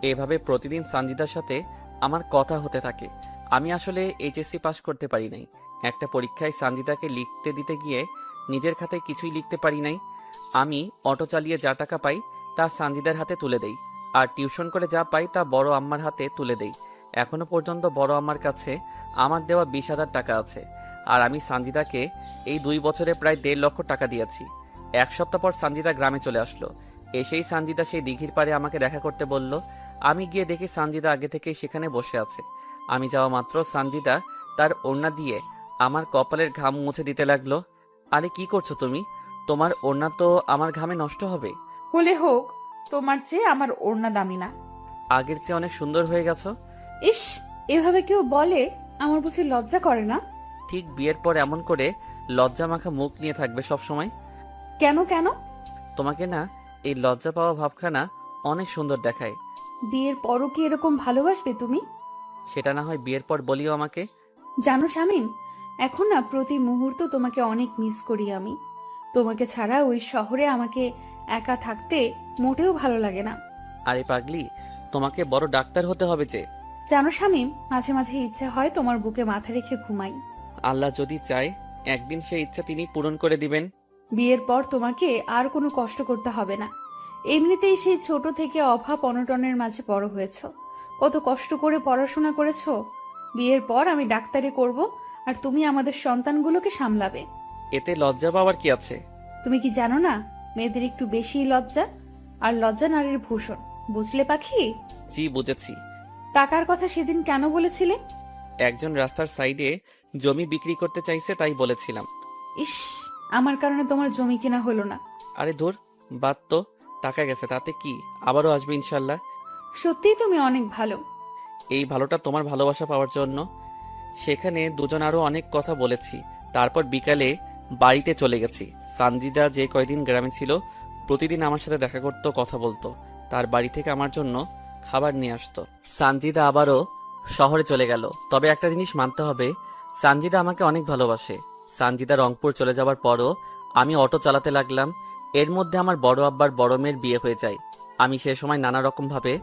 এভাবে প্রতিদিন সানজিদার সাথে আমার কথা হতে থাকে। আমি আসলে এইচএসসি পাস করতে পারি নাই। একটা পরীক্ষায় সানজিদাকে লিখতে দিতে গিয়ে নিজের খাতায় কিছুই লিখতে পারি নাই। আমি অটো চালিয়ে যা টাকা পাই তা সানজিদার হাতে তুলে দেই, আর টিউশন করে যা পাই তা বড় আম্মার হাতে তুলে দেই। এখনো পর্যন্ত বড় আম্মার কাছে আমার দেওয়া 20,000 টাকা আছে, আর আমি সানজিদাকে এই 2 বছরে প্রায় 1.5 লক্ষ টাকা দিয়েছি। 1 সপ্তাহ পর সানজিদা গ্রামে চলে আসলো। এসেই সানজিদা সেই দিঘির পাড়ে আমাকে দেখা করতে বলল। আমি গিয়ে দেখি সানজিদা আগে থেকেই সেখানে বসে আছে। আমি যাওয়া মাত্র সানজিদা তার ওড়না দিয়ে আমার কপালের ঘাম মুছে দিতে লাগলো। আরে কি করছো তুমি? তোমার ওড়না তো আমার ঘামে নষ্ট হবে। হলে হোক, তোমার চেয়ে আমার ওড়না দামি না। আগের চেয়ে অনেক সুন্দর হয়ে গেছো। ইস, এভাবে কেউ বলে? আমার বুঝি লজ্জা করে না? ঠিক বিয়ের পর এমন করে লজ্জা মাখা মুখ নিয়ে থাকবে সব সময়? কেন কেন? তোমাকে না এই লজ্জা পাওয়া ভাবখানা অনেক সুন্দর দেখায়। বিয়ের পরও কি এরকম ভালোবাসবে তুমি? সেটা না হয় বিয়ের পর বলিও আমাকে। জানো শামীম, এখন না প্রতি মুহূর্ত তোমাকে অনেক মিস করি আমি। তোমাকে ছাড়া ওই শহরে আমাকে একা থাকতে মোটেও ভালো লাগে না। আরে পাগলি, তোমাকে বড় ডাক্তার হতে হবে যে। জানো শামীম, মাঝে মাঝে ইচ্ছা হয় তোমার বুকে মাথা রেখে ঘুমাই। আল্লাহ যদি চায় একদিন সেই ইচ্ছা তিনি পূরণ করে দিবেন। বিয়ের পর তোমাকে আর কোনো কষ্ট করতে হবে না। এমনিতেই সেই ছোট থেকে অভাব অনটনের মাঝে বড় হয়েছো, কত কষ্ট করে পড়াশোনা করেছো। বিয়ের পর আমি ডাক্তারি করব, আর তুমি আমাদের সন্তানগুলোকে সামলাবে। এতে লজ্জা পাওয়ার কি আছে? তুমি কি জানো না, মেয়েদের একটু বেশি লজ্জা, আর লজ্জা নারীর ভূষণ, বুঝলে পাখি? জি বুঝেছি। টাকার কথা সেদিন কেন বলেছিলে? একজন রাস্তার সাইডে জমি বিক্রি করতে চাইছে তাই বলেছিলাম। ইস, আমার কারণে তোমার জমি কেনা হলো না। আরে ধুর, বাদ তো, টাকা গেছে তাতে কি, আবারও আসবে ইনশাল্লাহ। সত্যিই তুমি অনেক ভালো। এই ভালোটা তোমার ভালোবাসা পাওয়ার জন্য। সেখানে দুজন আরো অনেক কথা বলেছি। তারপর বিকালে বাড়িতে চলে গেছি। সানজিদা যে কয়দিন গ্রামে ছিল প্রতিদিন আমার সাথে দেখা করতো, কথা বলতো। তার বাড়ি থেকে আমার জন্য খাবার নিয়ে আসতো। সানজিদা আবারও শহরে চলে গেল। তবে একটা জিনিস মানতে হবে, সানজিদা আমাকে অনেক ভালোবাসে। সানজিদা রংপুর চলে যাওয়ার পরও আমি অটো চালাতে লাগলাম। এর মধ্যে আমার বড় আব্বার বড় মেয়ের বিয়ে হয়ে যায়। আমি সে সময় নানা রকম ভাবে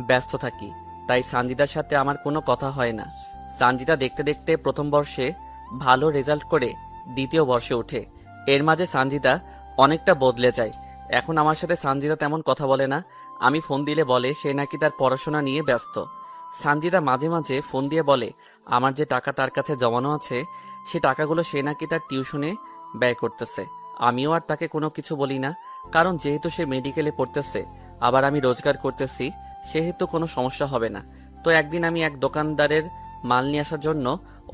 ব্যস্ত থাকি, তাই সানজিদার সাথে আমার কোনো কথা হয় না। সানজিদা দেখতে দেখতে প্রথম বর্ষে ভালো রেজাল্ট করে দ্বিতীয় বর্ষে ওঠে। এর মাঝে সানজিদা অনেকটা বদলে যায়। এখন আমার সাথে সানজিদা তেমন কথা বলে না। আমি ফোন দিলে বলে সে নাকি তার পড়াশোনা নিয়ে ব্যস্ত। সানজিদা মাঝে মাঝে ফোন দিয়ে বলে আমার যে টাকা তার কাছে জমানো আছে সে টাকাগুলো সে নাকি তার টিউশনে ব্যয় করতেছে। আমিও আর তাকে কোনো কিছু বলি না, কারণ যেহেতু সে মেডিকেলে পড়তেছে আবার আমি রোজগার করতেছি, সেহেতু কোনো সমস্যা হবে না। তো একদিন আমি এক দোকানদারের মাল নিয়ে আসার জন্য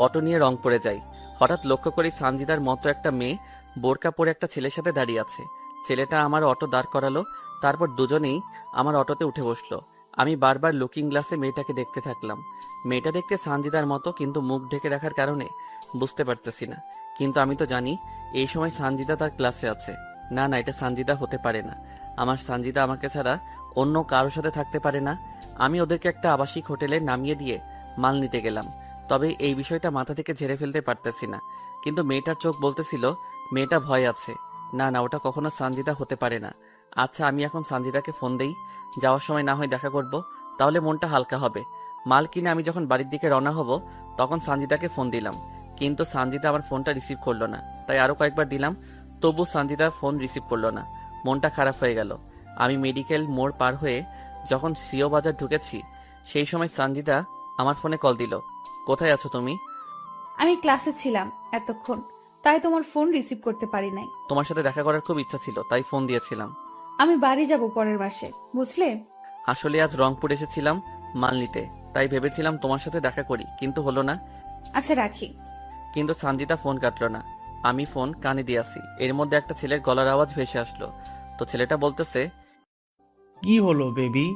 অটো নিয়ে রংপুরে যাই। হঠাৎ লক্ষ্য করি সানজিদার মতো একটা মেয়ে বোরকা পরে একটা ছেলের সাথে দাঁড়িয়ে আছে। ছেলেটা আমার অটো দাঁড় করালো, তারপর দুজনেই আমার অটোতে উঠে বসলো। আমি বারবার লুকিং গ্লাসে মেয়েটাকে দেখতে থাকলাম। মেয়েটা দেখতে সানজিদার মতো, কিন্তু মুখ ঢেকে রাখার কারণে বুঝতে পারতেছি না। কিন্তু আমি তো জানি এই সময় সানজিদা তার ক্লাসে আছে। না না, এটা সানজিদা হতে পারে না। আমার সানজিদা আমাকে ছাড়া অন্য কারোর সাথে থাকতে পারে না। আমি ওদেরকে একটা আবাসিক হোটেলে নামিয়ে দিয়ে মাল নিতে গেলাম। তবে এই বিষয়টা মাথা থেকে ঝেড়ে ফেলতে পারতেছি না। কিন্তু মেয়েটার চোখ বলতেছিল মেয়েটা ভয় আছে। না না, ওটা কখনো সানজিদা হতে পারে না। আচ্ছা, আমি এখন সানজিদাকে ফোন দেই। যাওয়ার সময় না হয় দেখা করব, তাহলে মনটা হালকা হবে। মাল কিনে আমি যখন বাড়ির দিকে রওনা হব তখন সানজিদাকে ফোন দিলাম, কিন্তু সানজিদা আমার ফোনটা রিসিভ করলো না। তাই আরও কয়েকবার দিলাম, তবু সানজিদা ফোন রিসিভ করলো না। মনটা খারাপ হয়ে গেল। আমি মেডিকেল মোড় পার হয়ে যখন সিও বাজার ঢুকেছি সেই সময় সানজিদা আমার ফোনে কল দিল। কোথায় আছো তুমি? আমি ক্লাসে ছিলাম এতক্ষণ, তাই তোমার ফোন রিসিভ করতে পারি নাই। তোমার সাথে দেখা করার খুব ইচ্ছা ছিল, তাই ফোন দিয়েছিলাম। আমি বাড়ি যাব পরের মাসে, বুঝলে? আসলে আজ রংপুর এসেছিলাম মাল নিতে, তাই ভেবেছিলাম তোমার সাথে দেখা করি, কিন্তু হলো না। আচ্ছা, রাখি। কিন্তু সানজিদা ফোন কাটলো না। আমি ফোন কানে দিয়ে আসি, এর মধ্যে একটা ছেলের গলার আওয়াজ ভেসে আসলো। তো ছেলেটা বলতেছে, কি হলো বেবি,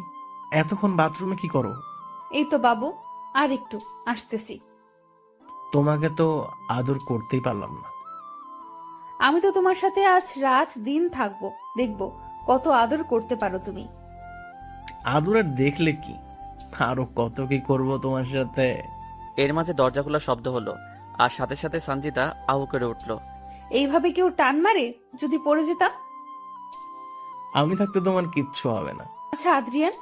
এতক্ষণ বাথরুমে কি করো? এই তো বাবু, আর একটু আসতেছি। তোমাকে তো আদর করতেই পারলাম না। আমি তো তোমার সাথে আজ রাত দিন থাকবো, দেখবো কত আদর করতে পারো তুমি। আদর আর দেখলে কি, আরো কত কি করব তোমার সাথে। এর মাঝে দরজা খোলার শব্দ হলো, আর সাথে সাথে সানজিদা আউ করে উঠলো। এইভাবে কেউ টান মারে? যদি পড়ে যেতাম? আমি থাকতে তোমার কিচ্ছু হবে না। আচ্ছা আদ্রিয়ান,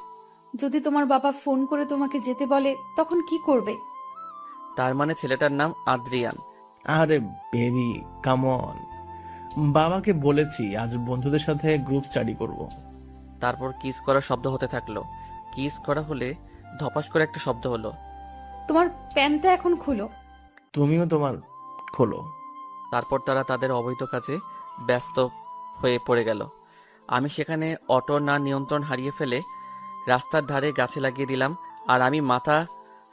যদি তোমার বাবা ফোন করে তোমাকে যেতে বলে তখন কি করবে? তার মানে ছেলেটার নাম আদ্রিয়ান। আরে বেবি, কাম অন। বাবাকে বলেছি আজ বন্ধুদের সাথে গ্রুপ স্টাডি করব। তারপর কিস করার শব্দ হতে থাকলো। কিস করা হলে ধপাস করে একটা শব্দ হলো। তোমার প্যান্টটা এখন খুলো। তুমিও তোমার খোলো। তারপর তারা তাদের অবৈধ কাজে ব্যস্ত হয়ে পড়ে গেল। আমি সেখানে অটো না নিয়ন্ত্রণ হারিয়ে ফেলে রাস্তার ধারে গাছে লাগিয়ে দিলাম, আর আমি মাথা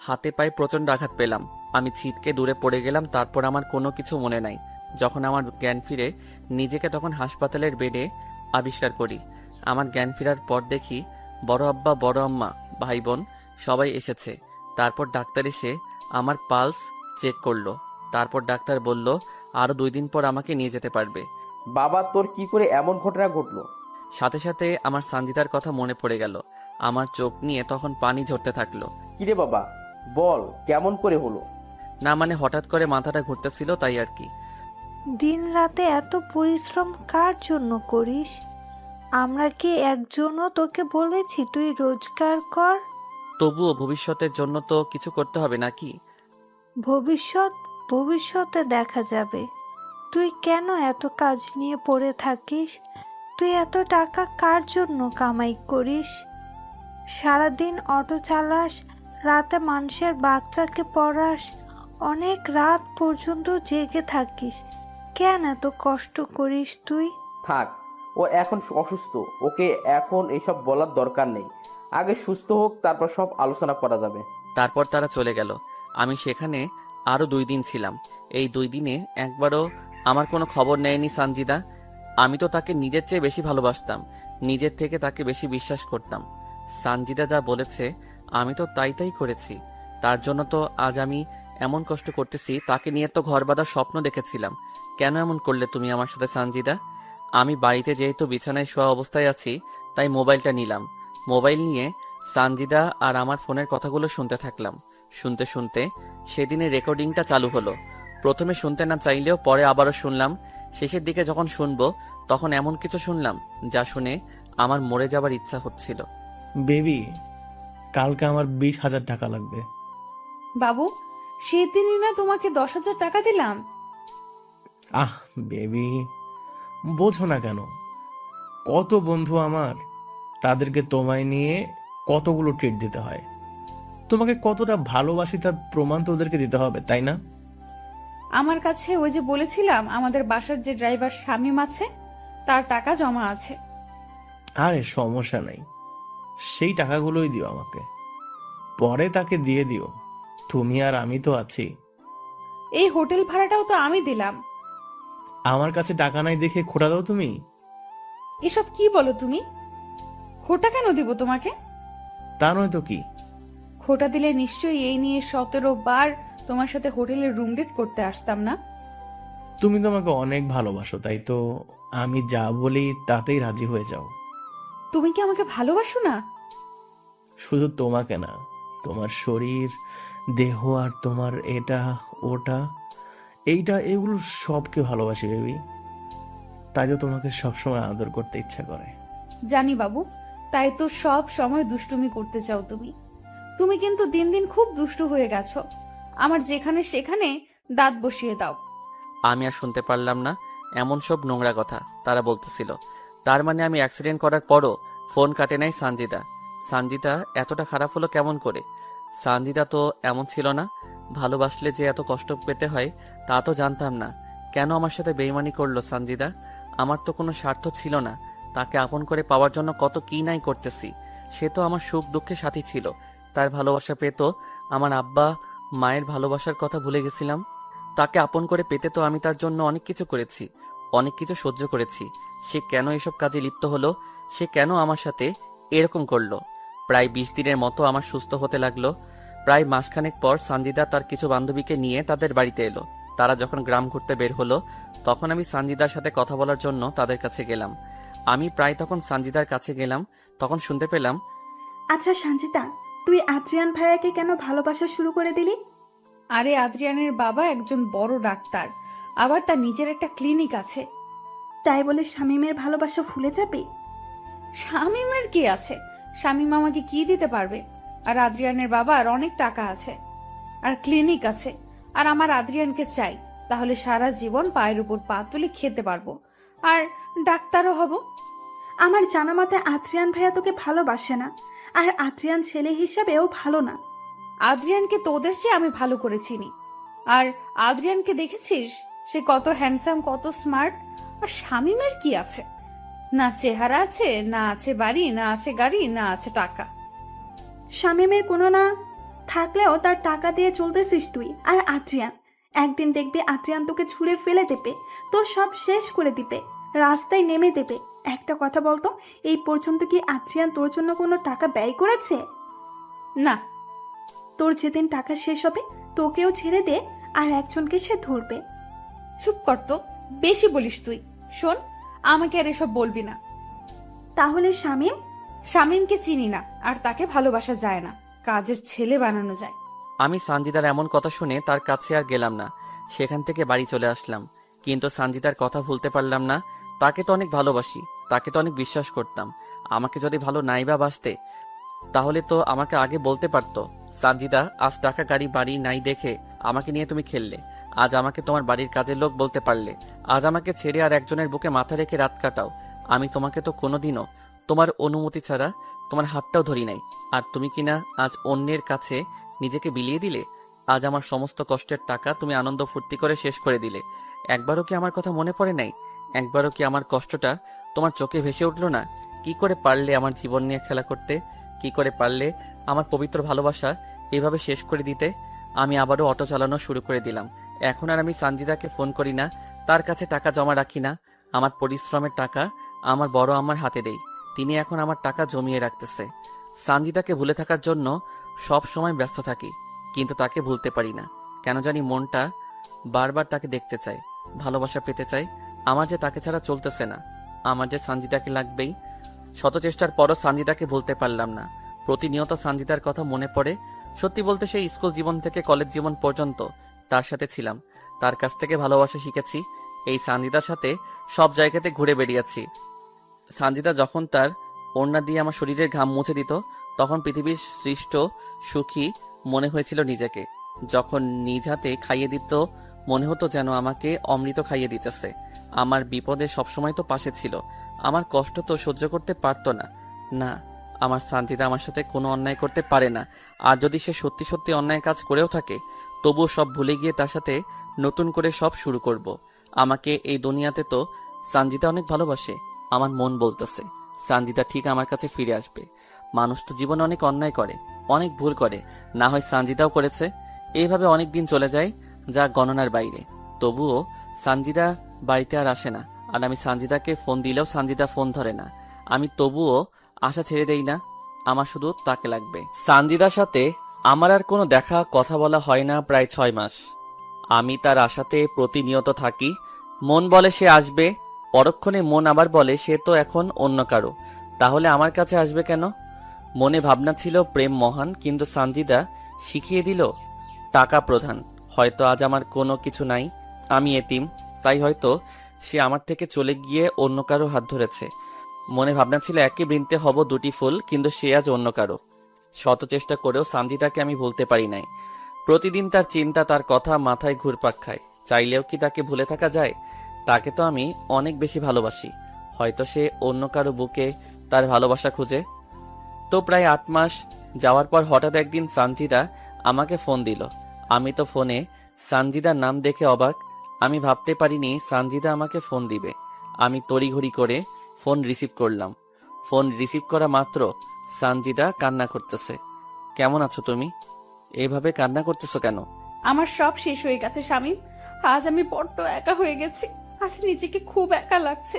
হাতে পায়ে প্রচণ্ড আঘাত পেলাম। আমি ছিটকে দূরে পড়ে গেলাম। তারপর আমার কোনো কিছু মনে নাই। যখন আমার জ্ঞান ফিরে নিজেকে, তখন হাসপাতালের বেডে আবিষ্কার করি। আমার জ্ঞান ফেরার পর দেখি বড় আব্বা, বড় আম্মা, ভাই বোন সবাই এসেছে। তারপর ডাক্তার এসে আমার পালস চেক করলো। তারপর ডাক্তার বলল আরও 2 দিন পর আমাকে নিয়ে যেতে পারবে। বাবা, তোর কি করে এমন ঘটনা ঘটলো? সাথে সাথে আমার সানজিদার কথা মনে পড়ে গেল। আমার চোখ নিয়ে তখন পানি ঝরতে থাকলো। কিরে বাবা, বল কেমন করে হলো? না মানে হঠাৎ করে মাথাটা ঘুরতেছিল, তাই আর কি। দিন রাতে এত পরিশ্রম কার জন্য করিস? আমরা কি একজনও তোকে বলেছি তুই রোজগার কর? তবুও ভবিষ্যতের জন্য তো কিছু করতে হবে নাকি? ভবিষ্যতে দেখা যাবে। তুই কেন এত কাজ নিয়ে পড়ে থাকিস? তুই এত টাকা কার জন্য কামাই করিস? সারাদিন অটো চালাস, রাতে মানুষের বাচ্চাকে পড়াস, অনেক রাত পর্যন্ত জেগে থাকিস। কেন এত কষ্ট করিস তুই? থাক, ও এখন অসুস্থ, ওকে এখন এইসব বলার দরকার নেই। আগে সুস্থ হোক, তারপর সব আলোচনা করা যাবে। তারপর তারা চলে গেল। আমি সেখানে আরও 2 দিন ছিলাম। এই 2 দিনে একবারও আমার কোনো খবর নেয়নি সানজিদা। আমি তো তাকে নিজের চেয়ে বেশি ভালোবাসতাম, নিজের থেকে তাকে বেশি বিশ্বাস করতাম। সানজিদা যা বলেছে আমি তো তাই করেছি। তার জন্য তো আজ আমি এমন কষ্ট করতেছি। তাকে নিয়ে তো ঘর বাঁধার স্বপ্ন দেখেছিলাম। কেন এমন করলে তুমি আমার সাথে সানজিদা? আমি বাড়িতে যেহেতু বিছানায় শোয়া অবস্থায় আছি, তাই মোবাইলটা নিলাম। মোবাইল নিয়ে সানজিদা আর আমার ফোনের কথাগুলো শুনতে থাকলাম। শুনতে শুনতে সেদিনের রেকর্ডিংটা চালু হলো। প্রথমে শুনতে না চাইলেও পরে আবারও শুনলাম। শেষের দিকে যখন শুনবো তখন এমন কিছু শুনলাম যা শুনে আমার মরে যাবার ইচ্ছা হচ্ছিল। বেবি, কালকে আমার 20,000 টাকা লাগবে। বাবু, সেদিনই না তোমাকে 10,000 টাকা দিলাম। আহ বেবি, বোঝো না কেন? কত বন্ধু আমার, তাদেরকে তোমায় নিয়ে কতগুলো ট্রিট দিতে হয়। তোমাকে কতটা ভালোবাসি তার প্রমাণ তো ওদেরকে দিতে হবে, তাই না? আমার কাছে ওই যে বলেছিলাম আমাদের বাসার যে ড্রাইভার শামীম আছে, তার টাকা জমা আছে। আরে সমস্যা নাই, সেই টাকাগুলোই দিও আমাকে, পরে তাকে দিয়ে দিও। তুমি আর আমি তো আছি। এই হোটেল ভাড়াটাও তো আমি দিলাম। আমার কাছে টাকা নাই দেখে খোটা দাও তুমি? এসব কি বলো তুমি? খোটা কেন দিব তোমাকে? তা নয় তো কি? খোটা দিলে নিশ্চয়ই এই নিয়ে 17 বার তোমার সাথে হোটেলের রুম ডেট করতে আসতাম না। তুমি তো আমাকে অনেক ভালোবাসো, তাই তো আমি যা বলি তাতেই রাজি হয়ে যাও। তুমি কি আমাকে ভালোবাসো না? শুধু তোমাকে না, তোমার শরীর, দেহ আর তোমার এটা ওটা এইটা এগুলো সবকে ভালোবাসি বেবি। তাই তো তোমাকে সবসময় আদর করতে ইচ্ছা করে। জানি বাবু, তাই তো সব সময় দুষ্টুমি করতে চাও তুমি। তুমি কিন্তু দিন দিন খুব দুষ্টু হয়ে গেছো। আমার যেখানে সেখানে দাঁত বসিয়ে দাও। আমি আর শুনতে পারলাম না এমন সব নোংরা কথা তারা বলতেছিল। তার মানে আমি অ্যাক্সিডেন্ট করার পরও ফোন কাটে নাই সানজিদা। সানজিদা এতটা খারাপ হলো কেমন করে? সানজিদা তো এমন ছিল না। ভালোবাসলে যে এত কষ্ট পেতে হয় তা তো জানতাম না। কেন আমার সাথে বেইমানি করলো সানজিদা? আমার তো কোনো স্বার্থ ছিল না। তাকে আপন করে পাওয়ার জন্য কত কি নাই করতেছি। সে তো আমার সুখ দুঃখের সাথী ছিল। তার ভালোবাসা পেত, আমার আব্বা মায়ের ভালোবাসার কথা ভুলে গেছিলাম। তাকে আপন করে পেতে তো আমি তার জন্য অনেক কিছু করেছি, অনেক কিছু সহ্য করেছি। সে কেন এসব কাজে লিপ্ত হলো? সে কেন আমার সাথে এরকম করলো? প্রায় 20 দিনের মতো আমার সুস্থ হতে লাগলো। প্রায় মাসখানেক পর সানজিদা তার কিছু বান্ধবীকে নিয়ে তাদের বাড়িতে এলো। তারা যখন গ্রাম ঘুরতে বের হলো তখন আমি সানজিদার সাথে কথা বলার জন্য তাদের কাছে গেলাম। আমি প্রায় তখন সানজিদার কাছে গেলাম, তখন শুনতে পেলাম, আচ্ছা সঞ্চিতা, তুই আদ্রিয়ান ভাইয়াকে কেন ভালোবাসা শুরু করে দিলি? আরে আদ্রিয়ানের বাবা একজন বড় ডাক্তার, আবার তার নিজের একটা ক্লিনিক আছে। তাই বলে শামীমের ভালোবাসা ভুলে যাবি? শামীমের কি আছে? শামীম আমাকে কি দিতে পারবে? আর আদ্রিয়ানের বাবার অনেক টাকা আছে, আর ক্লিনিক আছে। আর আমার আদ্রিয়ানকে চাই, তাহলে সারা জীবন পায়ের উপর পা তুলে খেতে পারবো, আর ডাক্তারও হব। আমার জানা মতে আদ্রিয়ান ভাইয়া তোকে ভালোবাসে না, আর আদ্রিয়ান ছেলে হিসাবেও ভালো না। আদ্রিয়ানকে তোদের চেয়ে আমি ভালো করে চিনি। আর আদ্রিয়ানকে দেখেছিস? সে কত হ্যান্ডসাম, কত স্মার্ট। আর শামীমের কি আছে? না চেহারা আছে, না আছে বাড়ি, না আছে গাড়ি, না আছে টাকা। শামীমের কোনো না থাকলেও তার টাকা দিয়ে চলতেছিস তুই। আর আদ্রিয়ান, একদিন দেখবি আদ্রিয়ান তোকে ছুঁড়ে ফেলে দেবে, তোর সব শেষ করে দিবে, রাস্তায় নেমে দেবে। একটা কথা বলতো, এই পর্যন্ত কি আদ্রিয়ান তোর জন্য কোনো টাকা ব্যয় করেছে? না। তোর যেদিন টাকা শেষ হবে তোকেও ছেড়ে দে, আর একজনকে সে ধরবে। চুপ কর তো, বেশি বলিস তুই। শোন, আমাকে আর এসব বলবি না। তাহলে শামীম? শামীমকে চিনি না, আর তাকে ভালোবাসা যায় না, কাজের ছেলে বানানো যায়। আমি সানজিদার এমন কথা শুনে তার কাছে আর গেলাম না। সেখান থেকে বাড়ি চলে আসলাম। কিন্তু সানজিদার কথা ভুলতে পারলাম না। তাকে তো অনেক ভালোবাসি, তাকে তো অনেক বিশ্বাস করতাম। আমাকে যদি ভালো নাই বা বাসতে তাহলে তো আমাকে আগে বলতে পারতো, সানজিদা আজ টাকা গাড়ি বাড়ি নাই দেখে আমাকে নিয়ে তুমি খেললে। আজ আমাকে তোমার বাড়ির কাজের লোক বলতে পারলে। আজ আমাকে ছেড়ে আর একজনের বুকে মাথা রেখে রাত কাটাও। আমি তোমাকে তো কোনোদিনও তোমার অনুমতি ছাড়া তোমার হাতটাও ধরি নাই। আর তুমি কিনা আজ অন্যের কাছে নিজেকে বিলিয়ে দিলে। আজ আমার সমস্ত কষ্টের টাকা তুমি আনন্দ ফুর্তি করে শেষ করে দিলে। একবারও কি আমার কথা মনে পড়ে নাই? একবারও কি আমার কষ্টটা তোমার চোখে ভেসে উঠলো না? কি করে পারলে আমার জীবন নিয়ে খেলা করতে? কি করে পারলে আমার পবিত্র ভালোবাসা এভাবে শেষ করে দিতে? আমি আবারও অটো চালানো শুরু করে দিলাম। এখন আর আমি সানজিদাকে ফোন করি না, তার কাছে টাকা জমা রাখি না। আমার পরিশ্রমের টাকা আমার বড় আমার হাতে দেই। তিনি এখন আমার টাকা জমিয়ে রাখতেছে। সানজিদাকে ভুলে থাকার জন্য সব সময় ব্যস্ত থাকি, কিন্তু তাকে ভুলতে পারি না। কেন জানি মনটা বারবার তাকে দেখতে চায়, ভালোবাসা পেতে চায়। আমার যে তাকে ছাড়া চলতেছে না, আমার যে সানজিদাকে লাগবেই। শত চেষ্টার পরও সানজিদাকে ভুলতে পারলাম না। প্রতিনিয়ত সানজিদার কথা মনে পড়ে। সত্যি বলতে সেই স্কুল জীবন থেকে কলেজ জীবন পর্যন্ত তার সাথে ছিলাম, তার কাছ থেকে ভালোবাসা শিখেছি। এই সানজিদার সাথে সব জায়গাতে ঘুরে বেরিয়েছি। সানজিদা যখন তার ওড়না দিয়ে আমার শরীরের ঘাম মুছে দিত তখন পৃথিবীর সৃষ্ট সুখী মনে হয়েছিল নিজেকে। যখন নিজ হাতে খাইয়ে দিত মনে হতো যেন আমাকে অমৃত খাইয়ে দিতেছে। আমার বিপদে সবসময় তো পাশে ছিল, আমার কষ্ট তো সহ্য করতে পারতো না। না, আমার সানজিদা আমার সাথে কোনো অন্যায় করতে পারে না। আর যদি সে সত্যি সত্যি অন্যায় কাজ করেও থাকে তবুও সব ভুলে গিয়ে তার সাথে নতুন করে সব শুরু করব। আমাকে এই দুনিয়াতে তো সানজিদা অনেক ভালোবাসে। আমার মন বলতেছে সানজিদা ঠিক আমার কাছে ফিরে আসবে। মানুষ তো জীবনে অনেক অন্যায় করে, অনেক ভুল করে, না হয় সানজিদাও করেছে। এইভাবে অনেক দিন চলে যায়, যা গণনার বাইরে। তবুও সানজিদা বাড়িতে আর আসে না। আর আমি সানজিদাকে ফোন দিলেও সানজিদা ফোন ধরে না। আমি তবুও আশা ছেড়ে দেই না, আমার শুধু তাকে লাগবে। সানজিদার সাথে আমার আর কোনো দেখা কথা বলা হয় না প্রায় 6 মাস। আমি তার আশাতে প্রতিনিয়ত থাকি। মন বলে সে আসবে, পরক্ষণে মন আবার বলে সে তো এখন অন্য কারো, তাহলে আমার কাছে আসবে কেন? মনে ভাবনা ছিল প্রেম মহান, কিন্তু সানজিদা শিখিয়ে দিল টাকা প্রধান। হয়তো আজ আমার কোনো কিছু নাই, আমি এতিম, তাই হয়তো সে আমার থেকে চলে গিয়ে অন্য কারো হাত ধরেছে। মনে ভাবনা ছিল একই বৃন্তে হব দুটি ফুল, কিন্তু সে আজ অন্য কারো। শত চেষ্টা করেও সানজিদাকে আমি ভুলতে পারি নাই। প্রতিদিন তার চিন্তা, তার কথা মাথায় ঘুরপাক খায়। চাইলেও কি তাকে ভুলে থাকা যায়? তাকে তো আমি অনেক বেশি ভালোবাসি। হয়তো সে অন্য কারো বুকে তার ভালোবাসা খুঁজে। তো প্রায় 8 মাস যাওয়ার পর হঠাৎ একদিন সানজিদা আমাকে ফোন দিল। আমি তো ফোনে সানজিদার নাম দেখে অবাক। আমি ভাবতে পারিনি সানজিদা আমাকে ফোন দিবে। আমি তড়িঘড়ি করে ফোন রিসিভ করলাম। ফোন রিসিভ করা মাত্র সানজিদা কান্না করতেছে। কেমন আছো তুমি? এইভাবে কান্না করতেছো কেন? আমার সব শেষ হয়ে গেছে শামীম। আজ আমি বড্ড একা হয়ে গেছি। আজ নিজেকে খুব একা লাগছে।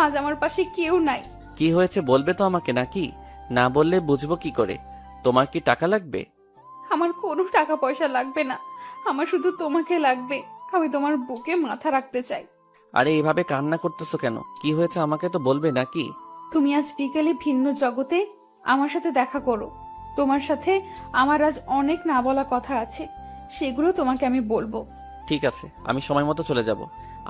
আজ আমার পাশে কেউ নাই। কি হয়েছে বলবে তো আমাকে, নাকি না বললে বুঝবো কি করে? তোমার কি টাকা লাগবে? আমার কোনো টাকা পয়সা লাগবে না, আমার শুধু তোমাকে লাগবে। আমি তোমার বুকে মাথা রাখতে চাই। আরে এইভাবে কান্না করতেছো কেন? কি হয়েছে আমাকে তো বলবে নাকি? তুমি আজ বিকেলে ভিন্ন জগতে আমার সাথে দেখা করো। তোমার সাথে আমার আজ অনেক না বলা কথা আছে, সেগুলো তোমাকে আমি বলবো। ঠিক আছে, আমি সময় মতো চলে যাব।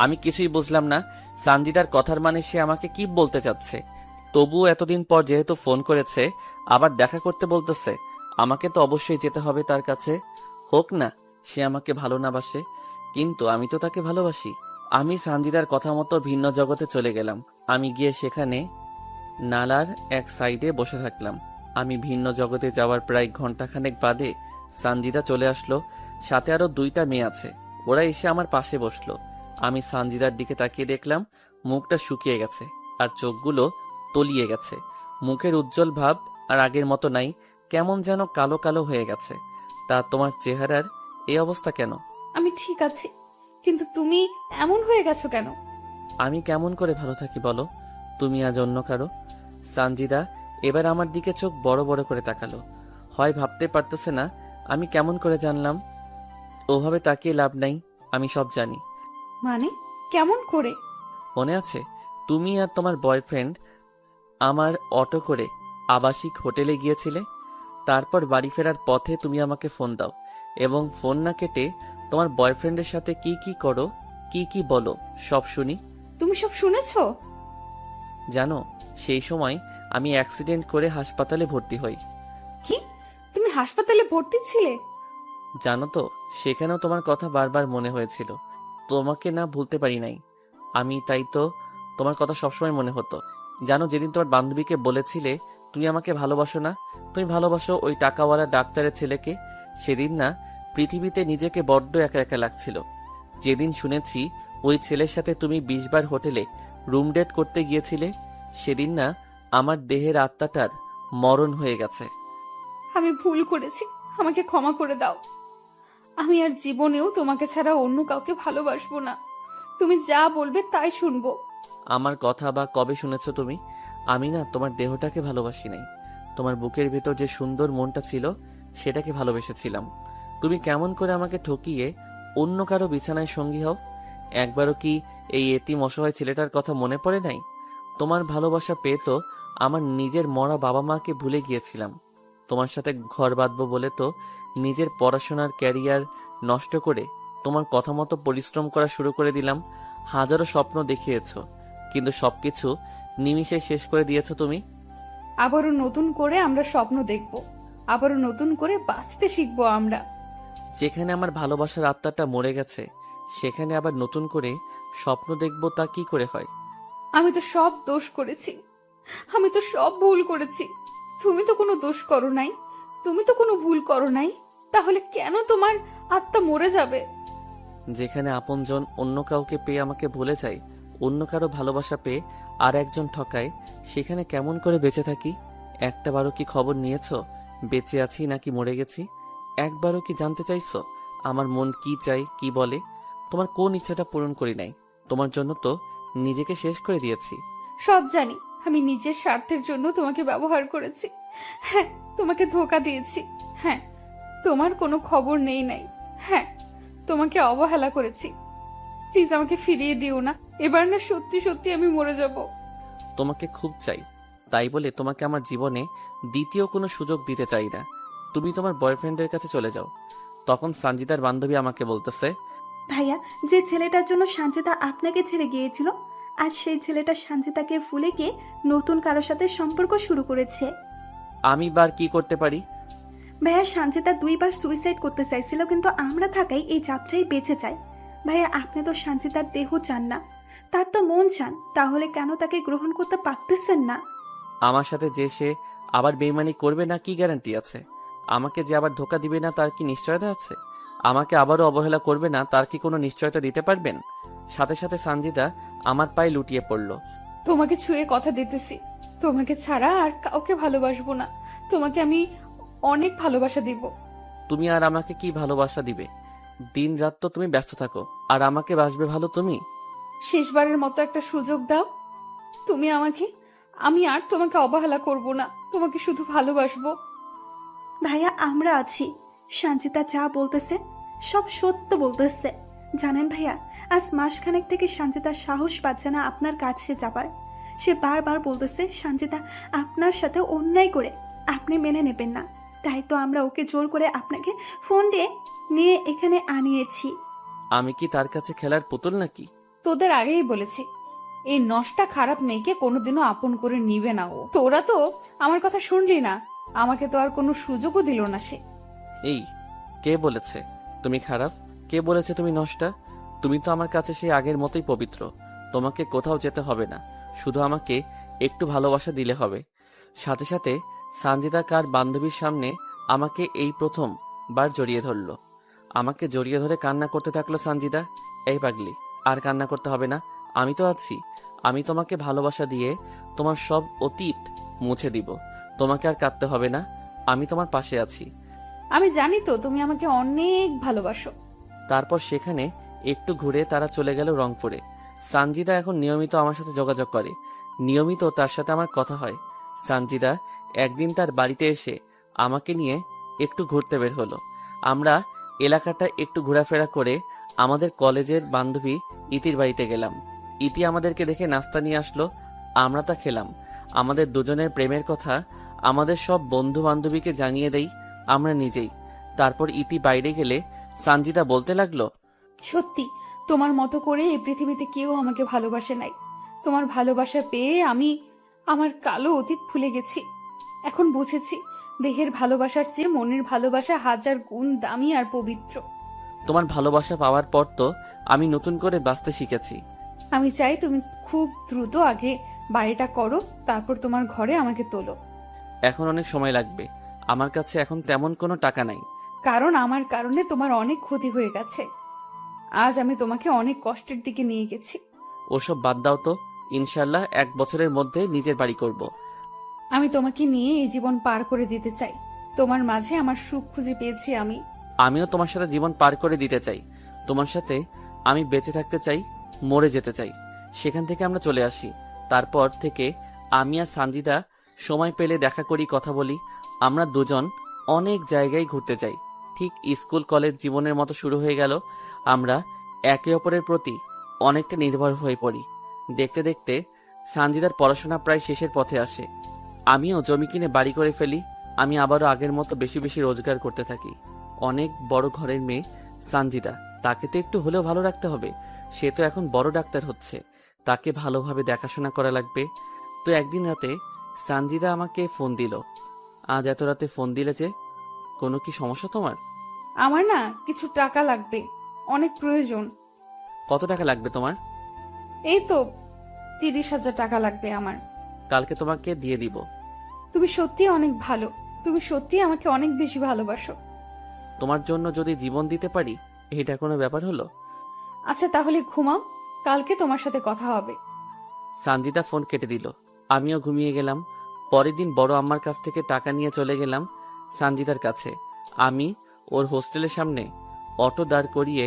আমি কিছুই বুঝলাম না সানজিদার কথার মানে সে আমাকে কি বলতে চাচ্ছে। তবুও এতদিন পর যেহেতু ফোন করেছে, আবার দেখা করতে বলতেছে, আমাকে তো অবশ্যই যেতে হবে তার কাছে। হোক না সে আমাকে ভালো না বাসে, কিন্তু আমি তো তাকে ভালোবাসি। আমি সানজিদার কথা মতো ভিন্ন জগতে চলে গেলাম। আমি গিয়ে সেখানে নালার এক সাইডে বসে থাকলাম। আমি ভিন্ন জগতে যাওয়ার প্রায় ঘন্টাখানেক বাদে সানজিদা চলে আসলো। সাথে আরো 2টা মেয়ে আছে। ওরা এসে আমার পাশে বসলো। আমি সানজিদার দিকে তাকিয়ে দেখলাম মুখটা শুকিয়ে গেছে আর চোখগুলো তলিয়ে গেছে। মুখের উজ্জ্বল ভাব আর আগের মতো নাই, কেমন যেন কালো কালো হয়ে গেছে। তা তোমার চেহারার এই অবস্থা কেন? আমি ঠিক আছি, কিন্তু তুমি এমন হয়ে গেছো কেন? আমি কেমন করে ভালো থাকি বলো? তুমি আজ অন্য কারো। সানজিদা এবার আমার দিকে চোখ বড় বড় করে তাকালো। হয় ভাবতে পারতেছে না আমি কেমন করে জানলাম। ওভাবে তাকিয়ে লাভ নাই, আমি সব জানি। মানে কেমন করে? মনে আছে তুমি আর তোমার বয়ফ্রেন্ড আমার অটো করে আবাসিক হোটেলে গিয়েছিলে? তারপর বাড়ি ফেরার পথে তুমি আমাকে ফোন দাও এবং ফোন না কেটে তোমার বয়ফ্রেন্ডের সাথে কি কি করো, কি কি বলো, সব শুনি। তুমি সব শুনেছো? জানো সেই সময় আমি অ্যাক্সিডেন্ট করে হাসপাতালে ভর্তি হই। কি, তুমি হাসপাতালে ভর্তি ছিলে? জানো তো সেখানেও তোমার কথা বারবার মনে হয়েছিল। তোমাকে না ভুলতে পারি নাই আমি, তাই তো তোমার কথা সবসময় মনে হতো। জানো যেদিন তোমার বান্ধবীকে বলেছিলে তুমি আমাকে ভালোবাসো না, তুমি ভালোবাসো ওই টাকাওয়ালা ডাক্তারের ছেলেকে, সেদিন না পৃথিবীতে নিজেকে বড্ড একা একা লাগছিল। যেদিন শুনেছি ওই ছেলের সাথে তুমি 20 বার হোটেলে রুম ডেট করতে গিয়েছিলে, সেদিন না আমার দেহের আত্মাটার মরণ হয়ে গেছে। আমি ভুল করেছি, আমাকে ক্ষমা করে দাও। আমি আর জীবনেও তোমাকে ছাড়া অন্য কাউকে ভালোবাসবো না। তুমি যা বলবে তাই শুনবো। আমার কথা বা কবে শুনেছো তুমি? আমি না তোমার দেহটাকে ভালোবাসি নাই, তোমার বুকের ভিতর যে সুন্দর মনটা ছিল সেটাকে ভালোবেসেছিলাম। তুমি কেমন করে আমাকে ঠকিয়ে অন্য কারো বিছানায় সঙ্গী হও? একবারও কি এই এতিম অসহায় ছেলেটার কথা মনে পড়ে নাই? তোমার ভালোবাসা পেয়ে তো আমার নিজের মরা বাবা মাকে ভুলে গিয়েছিলাম। তোমার সাথে ঘর বাঁধবো বলে তো নিজের পড়াশোনার ক্যারিয়ার নষ্ট করে তোমার কথা মতো পরিশ্রম করা শুরু করে দিলাম। হাজারো স্বপ্ন দেখিয়েছো, কিন্তু সবকিছু নিমিষে শেষ করে দিয়েছো তুমি। আবারও নতুন করে আমরা স্বপ্ন দেখব, আবারও নতুন করে বাঁচতে শিখবো আমরা। যেখানে আমার ভালোবাসার আত্মাটা মরে গেছে সেখানে আবার নতুন করে স্বপ্ন দেখব, তা কি করে হয়? আমি তো সব দোষ করেছি, আমি তো সব ভুল করেছি। তুমি তো কোনো দোষ করো নাই, তুমি তো কোনো ভুল করো নাই, তাহলে কেন তোমার আত্মা মরে যাবে? যেখানে আপনজন অন্য কাউকে পেয়ে আমাকে ভুলে যায়, অন্য কারো ভালোবাসা পেয়ে আর একজন ঠকায়, সেখানে কেমন করে বেঁচে থাকি? একটাবারও কি খবর নিয়েছো বেঁচে আছি নাকি মরে গেছি? একবারও কি জানতে চাইছো আমার মন কি চাই কি বলে, তোমার কোন ইচ্ছাটা পূরণ করি নাই। তোমার জন্য তো নিজেকে শেষ করে দিয়েছি। সব জানি, আমি নিজের স্বার্থের জন্য তোমাকে ব্যবহার করেছি। হ্যাঁ, তোমাকে ধোকা দিয়েছি। হ্যাঁ, তোমার কোনো খবর নেই নাই। হ্যাঁ, তোমাকে অবহেলা করেছি। প্লিজ আমাকে ফিরিয়ে দিও না। এবার না সত্যি সত্যি আমি মরে যাব। তোমাকে খুব চাই, তাই বলে তোমাকে আমার জীবনে দ্বিতীয় কোনো সুযোগ দিতে চাই না। তুমি তোমার বয়ফ্রেন্ডের কাছে চলে যাও। তখন সঞ্জিতার বান্ধবী আমাকে বলতেছে, ভাইয়া, যে ছেলেটার জন্য সানজিদা আপনাকে ছেড়ে গিয়েছিল, আজ সেই ছেলেটা সানজিদাকে ভুলে গিয়ে নতুন কারোর সাথে সম্পর্ক শুরু করেছে। আমি বার কি করতে পারি? ভাইয়া, সানজিদা 2বার সুইসাইড করতে চাইছিল, কিন্তু আমরা থাকাই এই যাত্রায় বেঁচে যায়। ভাইয়া, আপনি তো সানজিদার দেহ চান না, তার তো মন চান, তাহলে কেন তাকে গ্রহণ করতে পারতেছেন না? আমার সাথে যে সে আবার বেইমানি করবে না কি গ্যারান্টি আছে? আমাকে যে আবার ধোকা দিবে না তার কি নিশ্চয়তা আছে? আমাকে আবারও অবহেলা করবে না তার কি কোনো নিশ্চয়তা দিতে পারবেন? সাথে সাথে সঞ্জিতা আমার পায়ে লুটিয়ে পড়ল। তোমাকে ছুঁয়ে কথা দিতেছি, তোমাকে ছাড়া আর কাউকে ভালোবাসবো না। তোমাকে আমি অনেক ভালোবাসা দিব। তুমি আর আমাকে কি ভালোবাসা দিবে? দিন রাত তো তুমি ব্যস্ত থাকো, আর আমাকে বাসবে ভালো তুমি? শেষবারের মতো একটা সুযোগ দাও তুমি আমাকে। আমি আর তোমাকে অবহেলা করব না, তোমাকে শুধু ভালোবাসবো। ভাইয়া, আমরা আছি। সানজিদা যা বলতেছে সব সত্য বলতেছে। জানেন ভাইয়া, আজ মাসখানেক থেকে সানজিদা সাহস পাচ্ছে না আপনার কাছে যাবার। সে বারবার বলতেছে সানজিদা আপনার সাথে অন্যায় করে আপনি মেনে নেবেন না। তাই তো আমরা ওকে জোর করে আপনাকে ফোন দিয়ে নিয়ে এখানে আনিয়েছি। আমি কি তার কাছে খেলার পুতুল নাকি? তোদের আগেই বলেছি, এই নষ্টা খারাপ মেয়েকে কোনোদিনও আপন করে নিবে না ও। তোরা তো আমার কথা শুনলি না, আমাকে তো আর কোনো সুযোগও দিল না সে। এই, কে বলেছে তুমি খারাপ? কে বলেছে তুমি নষ্টা? তুমি তো আমার কাছে সেই আগের মতোই পবিত্র। তোমাকে কোথাও যেতে হবে না, শুধু আমাকে একটু ভালোবাসা দিলে হবে। সাথে সাথে সানজিদা কার বান্ধবীর সামনে আমাকে এই প্রথমবার জড়িয়ে ধরলো। আমাকে জড়িয়ে ধরে কান্না করতে থাকলো সঞ্জিদা। এই পাগলি, আর কান্না করতে হবে না, আমি তো আছি। আমি তোমাকে ভালোবাসা দিয়ে তোমার সব অতীত মুছে দিব। তোমাকে আর কাঁদতে হবে না, আমি তোমার পাশে আছি। আমি জানি তো তুমি আমাকে অনেক ভালোবাসো। তারপর সেখানে একটু ঘুরে তারা চলে গেল রংপুরে। সানজিদা এখন নিয়মিত আমার সাথে যোগাযোগ করে, নিয়মিত তার সাথে আমার কথা হয়। সানজিদা একদিন তার বাড়িতে এসে আমাকে নিয়ে একটু ঘুরতে বের হলো। আমরা এলাকাটা একটু ঘোরাফেরা করে আমাদের কলেজের বান্ধবী ইতির বাড়িতে গেলাম। ইতি আমাদেরকে দেখে নাস্তা নিয়ে আসলো, আমরা তা খেলাম। আমাদের দুজনের প্রেমের কথা আমাদের সব বন্ধু বান্ধবীকে জানিয়ে দেই আমরা নিজেই। তারপর ইতি বাইরে গেলে সানজিদা বলতে লাগলো, সত্যি তোমার মতো করে এই পৃথিবীতে কেউ আমাকে ভালোবাসে নাই। তোমার ভালোবাসা পেয়ে আমি আমার কালো অতীত ভুলে গেছি। এখন বুঝেছি দেহের ভালোবাসার চেয়ে মনের ভালোবাসা হাজার গুণ দামি আর পবিত্র। তোমার ভালোবাসা পাওয়ার পর তো আমি নতুন করে বাঁচতে শিখেছি। আমি চাই তুমি খুব দ্রুত আগে বাড়িটা করো, তারপর তোমার ঘরে আমাকে তোলো। এখন অনেক সময় লাগবে, আমার কাছে এখন তেমন কোনো টাকা নাই। কারণ আমার কারণে তোমার অনেক ক্ষতি হয়ে গেছে। আজ আমি তোমাকে অনেক কষ্টের দিকে নিয়ে গেছি। ওসব বাদ দাও তো, ইনশাল্লাহ 1 বছরের মধ্যে নিজের বাড়ি করব। আমি তোমাকে নিয়ে এই জীবন পার করে দিতে চাই। তোমার মাঝে আমার সুখ খুঁজে পেয়েছি আমি। আমিও তোমার সাথে জীবন পার করে দিতে চাই। তোমার সাথে আমি বেঁচে থাকতে চাই, মরে যেতে চাই। সেখান থেকে আমরা চলে আসি। তারপর থেকে আমি আর সানজিদা সময় পেলে দেখা করি, কথা বলি। আমরা দুজন অনেক জায়গায় ঘুরতে যাই। ঠিক স্কুল কলেজ জীবনের মতো শুরু হয়ে গেল। আমরা একে অপরের প্রতি অনেকটা নির্ভর হয়ে পড়ি। দেখতে দেখতে সানজিদার পড়াশোনা প্রায় শেষের পথে আসে। আমিও জমি কিনে বাড়ি করে ফেলি। আমি আবারও আগের মতো বেশি বেশি রোজগার করতে থাকি। অনেক বড় ঘরের মেয়ে সানজিদা, তাকে তো একটু হলেও ভালো রাখতে হবে। সে তো এখন বড় ডাক্তার হচ্ছে, তাকে ভালোভাবে দেখাশোনা করা লাগবে। তো একদিন রাতে সানজিদা আমাকে ফোন দিল। আজ এত রাতে ফোন দিলে যে, কোনো কি সমস্যা তোমার? আমার না কিছু টাকা লাগবে, অনেক প্রয়োজন। কত টাকা লাগবে তোমার? এই তো 30,000 টাকা লাগবে আমার। কালকে তোমাকে দিয়ে দিব। তুমি সত্যি অনেক ভালো, তুমি সত্যি আমাকে অনেক বেশি ভালোবাসো। তোমার জন্য যদি জীবন দিতে পারি, এটা কোনো ব্যাপার হলো? আচ্ছা তাহলে ঘুমাও, কালকে তোমার সাথে কথা হবে। সানজিদা ফোন কেটে দিল। আমিও ঘুমিয়ে গেলাম। পরের দিন বড় আম্মার কাছ থেকে টাকা নিয়ে চলে গেলাম সানজিদার কাছে। আমি ওর হোস্টেলের সামনে অটো দাঁড় করিয়ে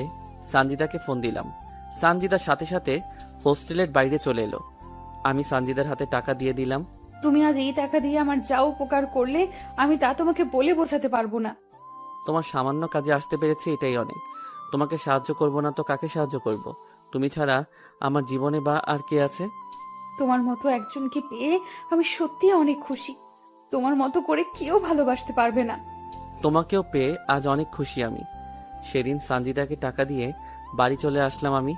সানজিদাকে ফোন দিলাম। সানজিদার সাথে সাথে হোস্টেলের বাইরে চলে এলো। আমি সানজিদার হাতে টাকা দিয়ে দিলাম। তুমি আজ এই টাকা দিয়ে আমার যা উপকার করলে আমি তা তোমাকে বলে বোঝাতে পারবো না। তোমার সামান্য কাজে আসতে পেরেছি, এটাই অনেক। তোমাকে সাহায্য করব না তো কাকে সাহায্য করব? তুমি ছাড়া আমার জীবনে বা আর কে আছে? তোমার মতো একজনকে পেয়ে আমি সত্যি অনেক খুশি। তোমার মতো করে কেউ ভালোবাসতে পারবে না। তোমাকেও পেয়ে আজ অনেক খুশি আমি। সেদিন সানজিদাকে টাকা দিয়ে বাড়ি চলে আসলাম আমি।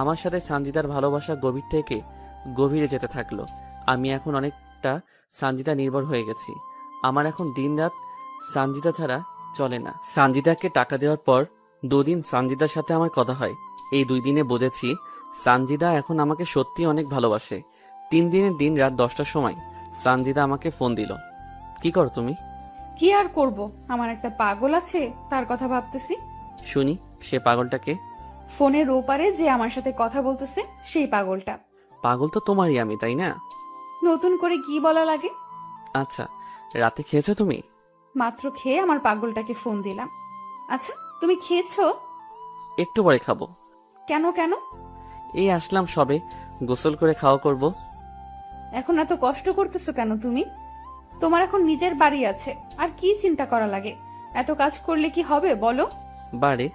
আমার সাথে সানজিদার ভালোবাসা গভীর থেকে গভীরে যেতে থাকলো। আমি এখন অনেকটা সানজিদা নির্ভর হয়ে গেছি। আমার এখন দিনরাত সানজিদা ছাড়া চলে না। সানজিদাকে টাকা দেওয়ার পর 2 দিন সানজিদার সাথে আমার কথা হয়। এই 2 দিনে বুঝেছি সানজিদা এখন আমাকে সত্যি অনেক ভালোবাসে। 3 দিনের দিন রাত 10টার সময় সানজিদা আমাকে ফোন দিল। কি করো তুমি? কি আর করব, আমার একটা পাগল আছে, তার কথা ভাবতেছি। শুনি, সে পাগলটাকে? ফোনের ওপারে যে আমার সাথে কথা বলতেছে সেই পাগলটা। পাগল তো তোমারই আমি, তাই না? নতুন করে কি বলা লাগে? আচ্ছা, রাতে খেয়েছো তুমি? মাত্র খেয়ে আমার পাগলটাকে ফোন দিলাম। আচ্ছা, তুমি খেয়েছো? একটু পরে খাবো। কেন কেন? এই আসলাম সবে, গোসল করে খাওয়া করব। এখন এত কষ্ট করতেছো কেন তুমি? তোমার এখন নিজের বাড়ি আছে, আর কি চিন্তা করা লাগে? এত কাজ করলে কি হবে বলো? বারে,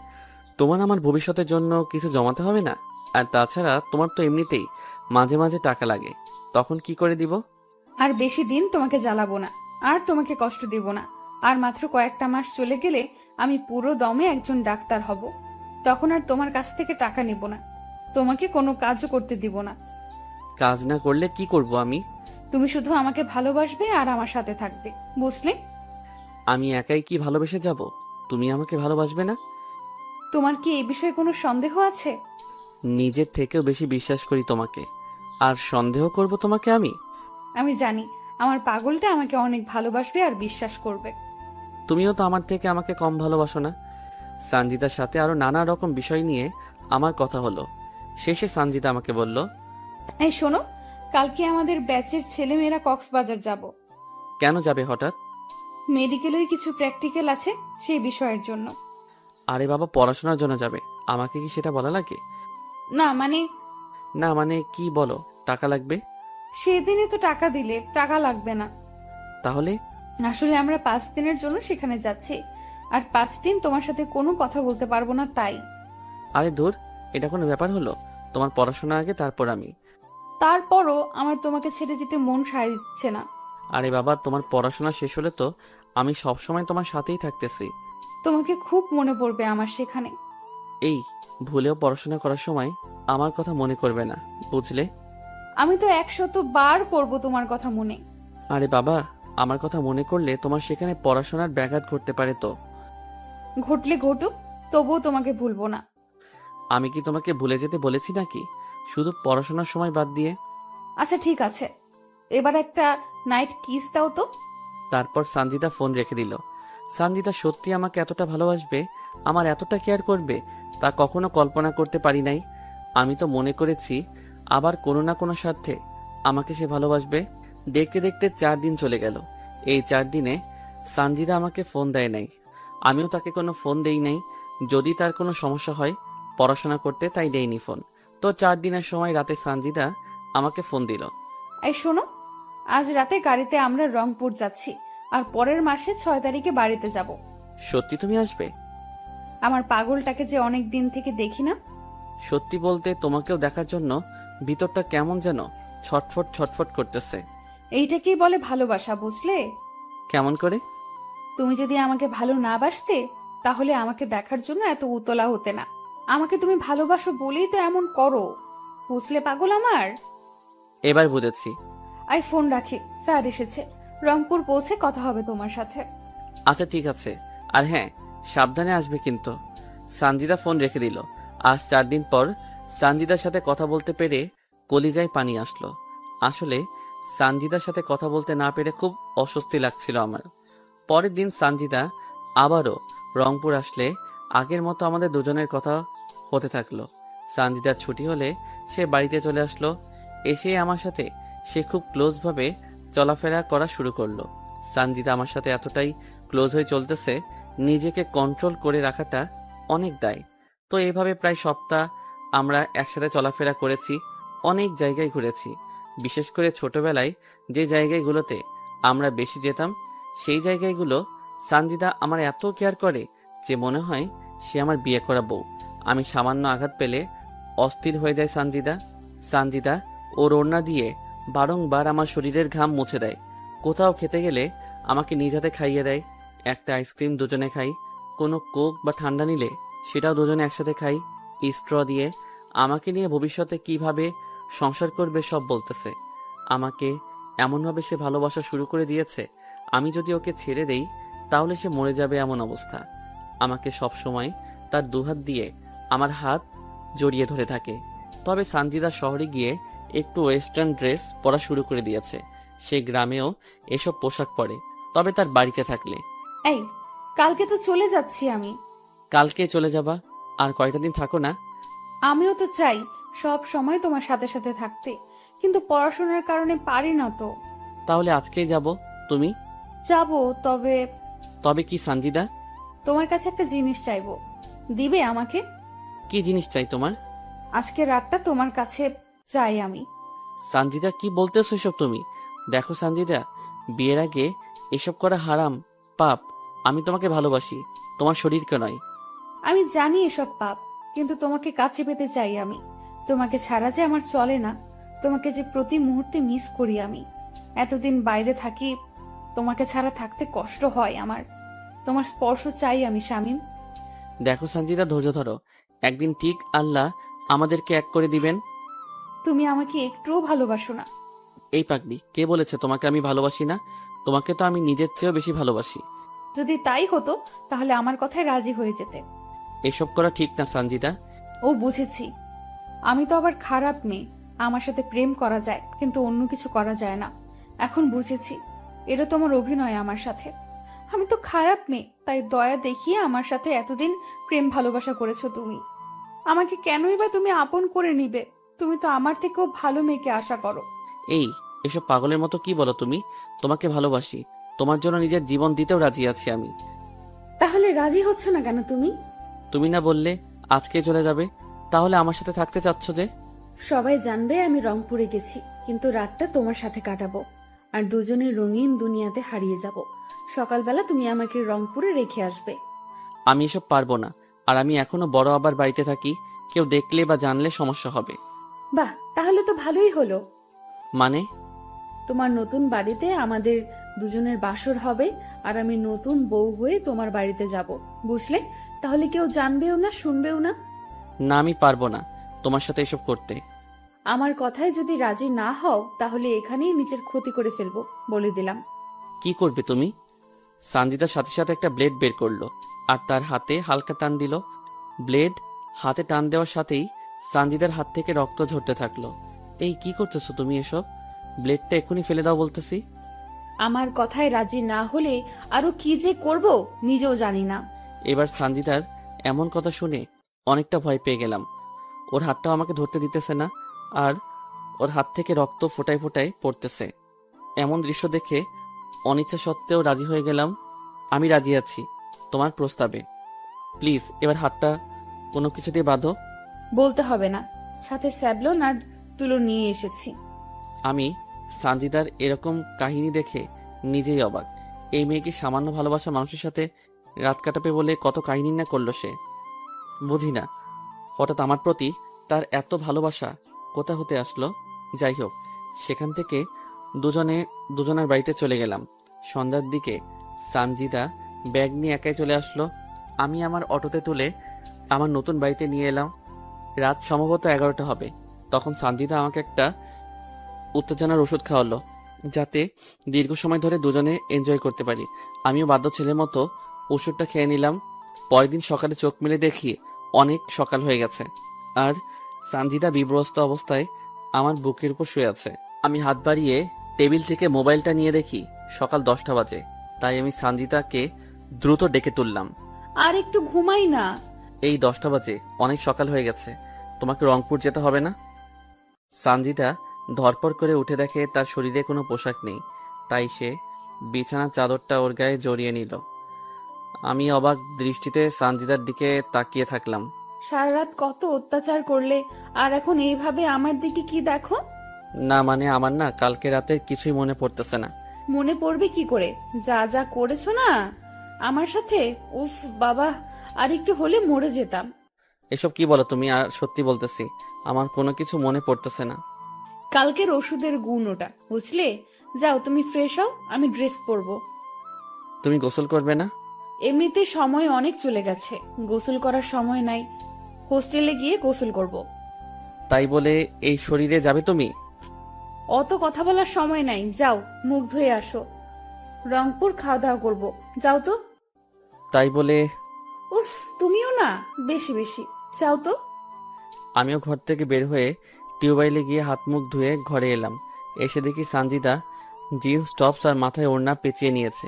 তোমার আমার ভবিষ্যতের জন্য কিছু জমাতে হবে না? আর তাছাড়া তোমার তো এমনিতেই মাঝে মাঝে টাকা লাগে, তখন কি করে দিব? আর বেশি দিন তোমাকে জ্বালাবো না, আর তোমাকে কষ্ট দেব না। আর মাত্র কয়েকটা মাস চলে গেলে আমি পুরো দমে একজন ডাক্তার হব। তখন আর তোমার কাছ থেকে টাকা নেব না, তোমাকে কোনো কাজও করতে দিব না। কাজ না করলে কি করব আমি? তুমি শুধু আমাকে ভালোবাসবে আর আমার সাথে থাকবে, বুঝলে? আমি একাই কি ভালোবেসে যাব? তুমি আমাকে ভালোবাসবে না? তোমার কি এই বিষয়ে কোনো সন্দেহ আছে? নিজের থেকেও বেশি বিশ্বাস করি তোমাকে, আর সন্দেহ করব তোমাকে আমি? আমি জানি আমার পাগলটা আমাকে অনেক ভালোবাসবে আর বিশ্বাস করবে। তুমিও তো আমার থেকে আমাকে কম ভালোবাসো না। সানজিদার সাথে আরো নানা রকম বিষয় নিয়ে আমার কথা হলো। শেষে সানজিদা আমাকে বলল, এই শোনো, কালকে আমাদের ব্যাচের ছেলেমেয়েরা কক্সবাজার যাব। কেন যাবে হঠাৎ? মেডিকেলের কিছু প্র্যাকটিক্যাল আছে, সেই বিষয়ের জন্য। আরে বাবা, পড়াশোনার জন্য যাবে, আমাকে কি সেটা বলা লাগে? না মানে, না মানে কি বলো? টাকা লাগবে? সেদিনই তো টাকা দিলে, টাকা লাগবে না। তাহলে? আসলে আমরা 5 দিনের জন্য সেখানে যাচ্ছি, আর 5 দিন তোমার সাথে কোনো কথা বলতে পারবো না, তাই। আরে দূর, এটা কোনো ব্যাপার হলো? তোমার পড়াশোনা আগে, তারপর আমি। তারপরও আমার তোমাকে ছেড়ে যেতে মন সায় দিচ্ছে না। আরে বাবা, তোমার পড়াশোনা শেষ হলে তো আমি সবসময় তোমার সাথেই থাকতেছি। তোমাকে খুব মনে পড়বে আমার সেখানে। এই, ভুলেও পড়াশোনা করার সময় আমার কথা মনে করবে না, বুঝলে? আমি তো 100 বার করব তোমার কথা মনে। আরে বাবা, আমার কথা মনে করলে তোমার সেখানে পড়াশোনার ব্যাঘাত ঘটতে পারে তো। ঘটলে ঘটুক, তবুও তোমাকে ভুলবো না। আমি কি তোমাকে ভুলে যেতে বলেছি নাকি, শুধু পড়াশোনার সময় বাদ দিয়ে? আচ্ছা ঠিক আছে, এবার একটা নাইট কিস দাও তো। তারপর সানজিদা ফোন রেখে দিল। সানজিদা সত্যি আমাকে এতটা ভালোবাসবে, আমার এতটা কেয়ার করবে, তা কখনো কল্পনা করতে পারি নাই। আমি তো মনে করেছি আবার কোনো না কোনো স্বার্থে আমাকে সে ভালোবাসবে। দেখতে দেখতে 4 দিন চলে গেল। এই 4 দিনে সানজিদা আমাকে ফোন দেয় নাই, আমিও তাকে কোনো ফোন দেই নাই। যদি তার কোনো সমস্যা হয় পড়াশোনা করতে, তাই দেইনি ফোন। তো 4 দিনের সময় রাতে সানজিদা আমাকে ফোন দিল। এই শোনো, আজ রাতে গাড়িতে আমরা রংপুর যাচ্ছি, আর পরের মাসে 6 তারিখে বাড়িতে যাব। সত্যি তুমি আসবে? আমার পাগলটাকে যে অনেক দিন থেকে দেখি না। সত্যি বলতে তোমাকেও দেখার জন্য ভিতরটা কেমন যেন ছটফট ছটফট করতেছে। এইটাকেই বলে ভালোবাসা, বুঝলে? কেমন করে? তুমি যদি আমাকে ভালো না বাসতে, তাহলে আমাকে দেখার জন্য এত উতলা হতে না। আমাকে তুমি ভালোবাসো বলেই তো এমন করো, বুঝলে পাগল আমার? এবার বুঝেছি। আই ফোন রাখি, স্যার এসেছে। রংপুর পৌঁছে কথা হবে তোমার সাথে। আচ্ছা ঠিক আছে, আর হ্যাঁ, সাবধানে আসবে কিন্তু। সানজিদা ফোন রেখে দিল। আজ 4 দিন পর সানজিদার সাথে কথা বলতে পেরে কলিজায় পানি আসলো। আসলে সানজিদার সাথে কথা বলতে না পেরে খুব অস্বস্তি লাগছিল আমার। পরের দিন সানজিদা আবারও রংপুর আসলে আগের মতো আমাদের দুজনের কথা হতে থাকলো। সানজিদার ছুটি হলে সে বাড়িতে চলে আসলো। এসে আমার সাথে সে খুব ক্লোজভাবে চলাফেরা করা শুরু করলো। সানজিদা আমার সাথে এতটাই ক্লোজ হয়ে চলতেছে, নিজেকে কন্ট্রোল করে রাখাটা অনেক দায়। তো এভাবে প্রায় সপ্তাহ আমরা একসাথে চলাফেরা করেছি, অনেক জায়গায় ঘুরেছি। বিশেষ করে ছোটবেলায় যে জায়গাগুলোতে আমরা বেশি যেতাম সেই জায়গাগুলো সানজিদা আমার এত কেয়ার করে যে মনে হয় সে আমার বিয়ে করা বউ। আমি সামান্য আঘাত পেলে অস্থির হয়ে যায় সানজিদা ওর ওড়না দিয়ে বারংবার আমার শরীরের ঘাম মুছে দেয়। কোথাও খেতে গেলে আমাকে নিজ হাতে খাইয়ে দেয়। একটা আইসক্রিম দুজনে খাই, কোনো কোক বা ঠান্ডা নিলে সেটাও দুজনে একসাথে খাই স্ট্র দিয়ে। আমাকে নিয়ে ভবিষ্যতে কিভাবে সংসার করবে সব বলতেছে। আমাকে এমনভাবে সে ভালোবাসা শুরু করে দিয়েছে, আমি যদি ওকে ছেড়ে দেই তাহলে সে মরে যাবে এমন অবস্থা। আমাকে সব সময় তার দুহাত দিয়ে আমার হাত জড়িয়ে ধরে থাকে। তবে সানজিদা শহরে গিয়ে একটু ওয়েস্টার্ন ড্রেস পরা শুরু করে দিয়েছে। সে গ্রামেও এসব পোশাক পরে, তবে তার বাড়িতে থাকলে। এই, কালকে তো চলে যাচ্ছি আমি। কালকে চলে যাবা? আর কয়টা দিন থাকো না। আমিও তো চাই সব সময় তোমার সাথে সাথে থাকতে, কিন্তু পড়াশোনার কারণে পারি না তো। তাহলে আজকেই যাব। তুমি? যাবো, তবে তবে কি সানজিদা? তোমার কাছে একটা জিনিস চাইবো, দিবে আমাকে? কি জিনিস চাই তোমার? আজকে রাতটা তোমার কাছে চাই আমি। সানজিদা কি বলতেছো এসব তুমি? দেখো সানজিদা, বিয়ের আগে এসব করা হারাম, পাপ। আমি তোমাকে ভালোবাসি, তোমার শরীরকে নয়। আমি জানি এসব পাপ, কিন্তু তোমাকে কাছে পেতে চাই আমি। তোমাকে ছাড়া যে আমার চলে না, তোমাকে যে প্রতি মুহূর্তে মিস করি আমি। এতদিন বাইরে থাকি, তোমাকে ছাড়া থাকতে কষ্ট হয় আমার। তোমার স্পর্শ চাই আমি শামীম। দেখো সানজিদা, ধৈর্য ধরো, একদিন ঠিক আল্লাহ আমাদেরকে এক করে দিবেন। তুমি আমাকে একটুও ভালোবাসো না। এই পাগলি, কে বলেছে তোমাকে আমি ভালোবাসি না? তোমাকে তো আমি নিজের চেয়েও বেশি ভালোবাসি। যদি তাই হতো তাহলে আমার কথায় রাজি হয়ে যেতে। এসব করা ঠিক না সানজিদা। ও, বুঝেছি। আমি তো আবার খারাপ মেয়ে। আমার সাথে প্রেম করা যায়, কিন্তু অন্য কিছু করা যায় না। এখন বুঝেছি, এটা তোমার অভিনয় আমার সাথে। আমি তো খারাপ মেয়ে, তাই দয়া দেখিয়ে আমার সাথে এতদিন প্রেম ভালোবাসা করেছো তুমি। আমাকে কেনই বা তুমি আপন করে নিবে? তুমি তো আমার থেকেও ভালো মেয়েকে আশা করো। এই, এসব পাগলের মতো কি বলো তুমি? তোমাকে ভালোবাসি, তোমার জন্য নিজের জীবন দিতেও রাজি আছি আমি। তাহলে রাজি হচ্ছ না কেন তুমি? তুমি না বললে আজকে চলে যাবে? তাহলে আমার সাথে থাকতে চাচ্ছ যে? সবাই জানবে আমি রংপুরে গেছি, কিন্তু রাতটা তোমার সাথে কাটাবো, আর দুজনে রঙিন দুনিয়াতে হারিয়ে যাব। সকালবেলা তুমি আমাকে রংপুরে রেখে আসবে। আমি এসব পারবো না। আর আমি এখনো বড় আবার বাড়িতে থাকি, কেউ দেখলে বা জানলে সমস্যা হবে। বাহ, তাহলে তো ভালোই হলো। মানে? তোমার নতুন বাড়িতে আমাদের দুজনের বাসর হবে, আর আমি নতুন বউ হয়ে তোমার বাড়িতে যাব, বুঝলে? তাহলে কেউ জানবেও না, শুনবেও না। না, আমি পারবো না তোমার সাথে এসব করতে। আমার কথায় যদি রাজি না হও তাহলে এখানেই নিজের ক্ষতি করে ফেলবো, বলে দিলাম। কি করবে তুমি? সানজিদার সাথে সাথে একটা ব্লেড বের করলো আর তার হাতে হালকা টান দিল। ব্লেড হাতে টান দেওয়ার সাথেই সানজিদার হাত থেকে রক্ত ঝরতে থাকলো। এই, কি করতেছো তুমি এসব? ব্লেডটা এখনই ফেলে দাও বলতেছি। আমার কথায় রাজি না হলে আরো কি যে করব নিজেও জানি না। এবার সানজিদার এমন কথা শুনে অনেকটা ভয় পেয়ে গেলাম। ওর হাতটাও আমাকে ধরতে দিতেছে না, আর ওর হাত থেকে রক্ত ফোটায় ফোটায় পড়তেছে। এমন দৃশ্য দেখে অনিচ্ছা সত্ত্বেও রাজি হয়ে গেলাম। আমি রাজি আছি তোমার প্রস্তাবে। প্লিজ এবার হাতটা কোনো কিছু দিয়ে বাঁধো। বলতে হবে না, সাথে স্যাবলন আর তুলো নিয়ে এসেছি। আমি সানজিদার এরকম কাহিনী দেখে নিজেই অবাক। এই মেয়েকে সামান্য ভালোবাসা মানুষের সাথে রাত কাটাবে বলে কত কাহিনী না করলো সে। বুঝি না হঠাৎ আমার প্রতি তার এত ভালোবাসা কোথা হতে আসলো। যাই হোক, সেখান থেকে দুজনের বাড়িতে চলে গেলাম। সন্ধ্যার দিকে সানজিদা ব্যাগ নিয়ে একাই চলে আসলো। আমি আমার অটোতে তুলে আমার নতুন বাড়িতে নিয়ে এলাম। রাত সম্ভবত 11টা হবে। তখন সানজিদা আমাকে একটা উত্তেজনার ওষুধ খাওয়ালো, যাতে দীর্ঘ সময় ধরে দুজনে এনজয় করতে পারি। আমিও বাধ্য ছেলের মতো ওষুধটা খেয়ে নিলাম। পরের দিন সকালে চোখ মেলে দেখি অনেক সকাল হয়ে গেছে, আর সানজিদা বিব্রস্ত অবস্থায় আমার বুকের উপর শুয়ে আছে। আমি হাত বাড়িয়ে টেবিল থেকে মোবাইলটা নিয়ে দেখি সকাল 10টা বাজে। তাই আমি সানজিদাকে দ্রুত ডেকে তুললাম। আর একটু ঘুমাই না। এই 10টা বাজে, অনেক সকাল হয়ে গেছে, তোমাকে রংপুর যেতে হবে না? সানজিদা ধরপড় করে উঠে দেখে তার শরীরে কোনো পোশাক নেই, তাই সে বিছানার চাদরটা ওর গায়ে জড়িয়ে নিল। আমি অবাক দৃষ্টিতে সানজিদার দিকে তাকিয়ে থাকলাম। সারা রাত কত অত্যাচার করলে, আর এখন এইভাবে আমার দিকে কি দেখো? না মানে আমার না কালকে রাতের কিছুই মনে পড়তেছে না। মনে পড়বে কি করে? যা যা করেছো না আমার সাথে, উফ বাবা, আর একটু হলে মরে যেতাম। এসব কি বলো তুমি? আর সত্যি বলতেছি আমার কোনো কিছু মনে পড়তেছে না। কালকের ওষুধের গুণ ওটা, বুঝলে? যাও তুমি ফ্রেশ হও, আমি ড্রেস পরবো। তুমি গোসল করবে না? এমনিতে সময় অনেক চলে গেছে, গোসল করার সময় নাই। হোস্টেলে গিয়ে গোসল করব। তাই বলে এই শরীরে যাবে তুমি? অত কথা বলার সময় নাই, যাও মুখ ধুয়ে আসো। রংপুর খাওয়া দাওয়া করবো, যাও তো। তাই বলে উফ, তুমিও না বেশি বেশি, যাও তো। আমিও ঘর থেকে বের হয়ে টিউবওয়েলে গিয়ে হাত মুখ ধুয়ে ঘরে এলাম। এসে দেখি সানজিদা জিন্স টপস আর মাথায় ওড়না পেঁচিয়ে নিয়েছে।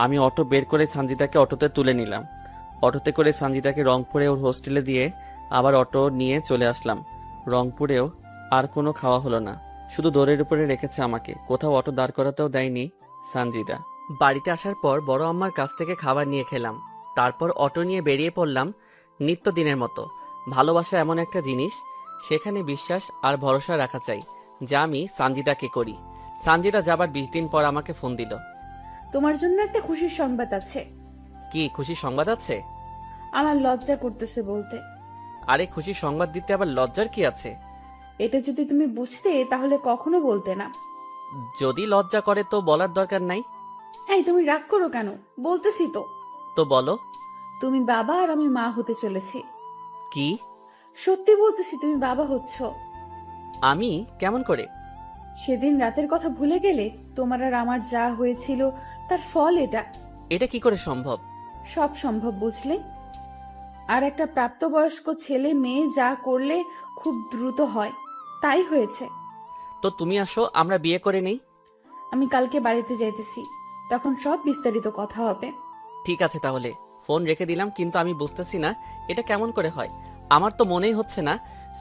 আমি অটো বের করে সানজিদাকে অটোতে তুলে নিলাম। অটোতে করে সানজিদাকে রংপুরে ওর হোস্টেলে দিয়ে আবার অটো নিয়ে চলে আসলাম। রংপুরেও আর কোনো খাওয়া হলো না, শুধু দৌড়ের উপরে রেখেছে আমাকে, কোথাও অটো দাঁড় করাতেও দেয়নি সানজিদা। বাড়িতে আসার পর বড় আম্মার কাছ থেকে খাবার নিয়ে খেলাম। তারপর অটো নিয়ে বেরিয়ে পড়লাম নিত্যদিনের মতো। ভালোবাসা এমন একটা জিনিস, সেখানে বিশ্বাস আর ভরসা রাখা চাই, যা আমি সানজিদাকে করি। সানজিদা যাবার 20 দিন পর আমাকে ফোন দিল। তোমার জন্য একটা খুশির সংবাদ আছে। কি খুশি সংবাদ আছে? আমার লজ্জা করতেছে বলতে। আরে খুশি সংবাদ দিতে আবার লজ্জার কি আছে? এটা যদি তুমি বুঝতে তাহলে কখনো বলতে না। যদি লজ্জা করে তো বলার দরকার নাই। এই তুমি রাগ করো কেন? বলতেছি তো। তো বলো। তুমি বাবা আর আমি মা হতে চলেছি। কি? সত্যি বলতেছি, তুমি বাবা হচ্ছ। আমি? কেমন করে? সেদিন রাতের কথা ভুলে গেলে? তোমার আর আমার যা হয়েছিল তার ফল এটা। এটা কি করে সম্ভব? সব সম্ভব, বুঝলে? আর একটা প্রাপ্তবয়স্ক ছেলে মেয়ে যা করলে খুব দ্রুত হয়, তাই হয়েছে। তো তুমি আসো, আমরা বিয়ে করে নেই। আমি কালকে বাড়িতে যাইতেছি, তখন সব বিস্তারিত কথা হবে। ঠিক আছে তাহলে, ফোন রেখে দিলাম। কিন্তু আমি বুঝতেছি না এটা কেমন করে হয়। আমার তো মনেই হচ্ছে না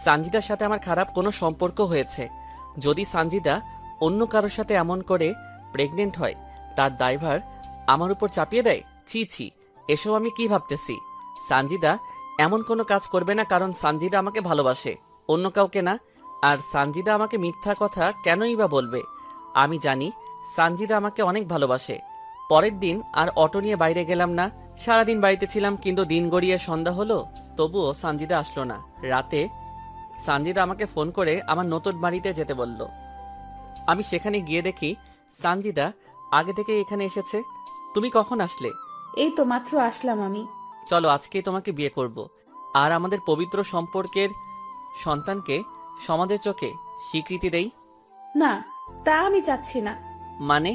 সানজিদার সাথে আমার খারাপ কোনো সম্পর্ক হয়েছে। যদি সানজিদা অন্য কারোর সাথে এমন করে প্রেগনেন্ট হয়, তার দায়ভার আমার উপর চাপিয়ে দেয়। ছি ছি, এসব আমি কি ভাবতেছি? সানজিদা এমন কোনো কাজ করবে না, কারণ সানজিদা আমাকে ভালোবাসে, অন্য কাউকে না। আর সানজিদা আমাকে মিথ্যা কথা কেনই বা বলবে? আমি জানি সানজিদা আমাকে অনেক ভালোবাসে। পরের দিন আর অটো নিয়ে বাইরে গেলাম না, সারাদিন বাড়িতে ছিলাম। কিন্তু দিন গড়িয়ে সন্ধ্যা হলো, তবুও সানজিদা আসলো না। রাতে সানজিদা আমাকে ফোন করে আমার নতুন বাড়িতে যেতে বলল। আমি সেখানে গিয়ে দেখি সানজিদা আগে থেকে এখানে এসেছে। তুমি কখন আসলে? এই তো মাত্র আসলাম আমি। চলো আজকেই তোমাকে বিয়ে করব, আর আমাদের পবিত্র সম্পর্কের সন্তানকে সমাজের চোখে স্বীকৃতি দেই। না, তা আমি চাচ্ছি না। মানে?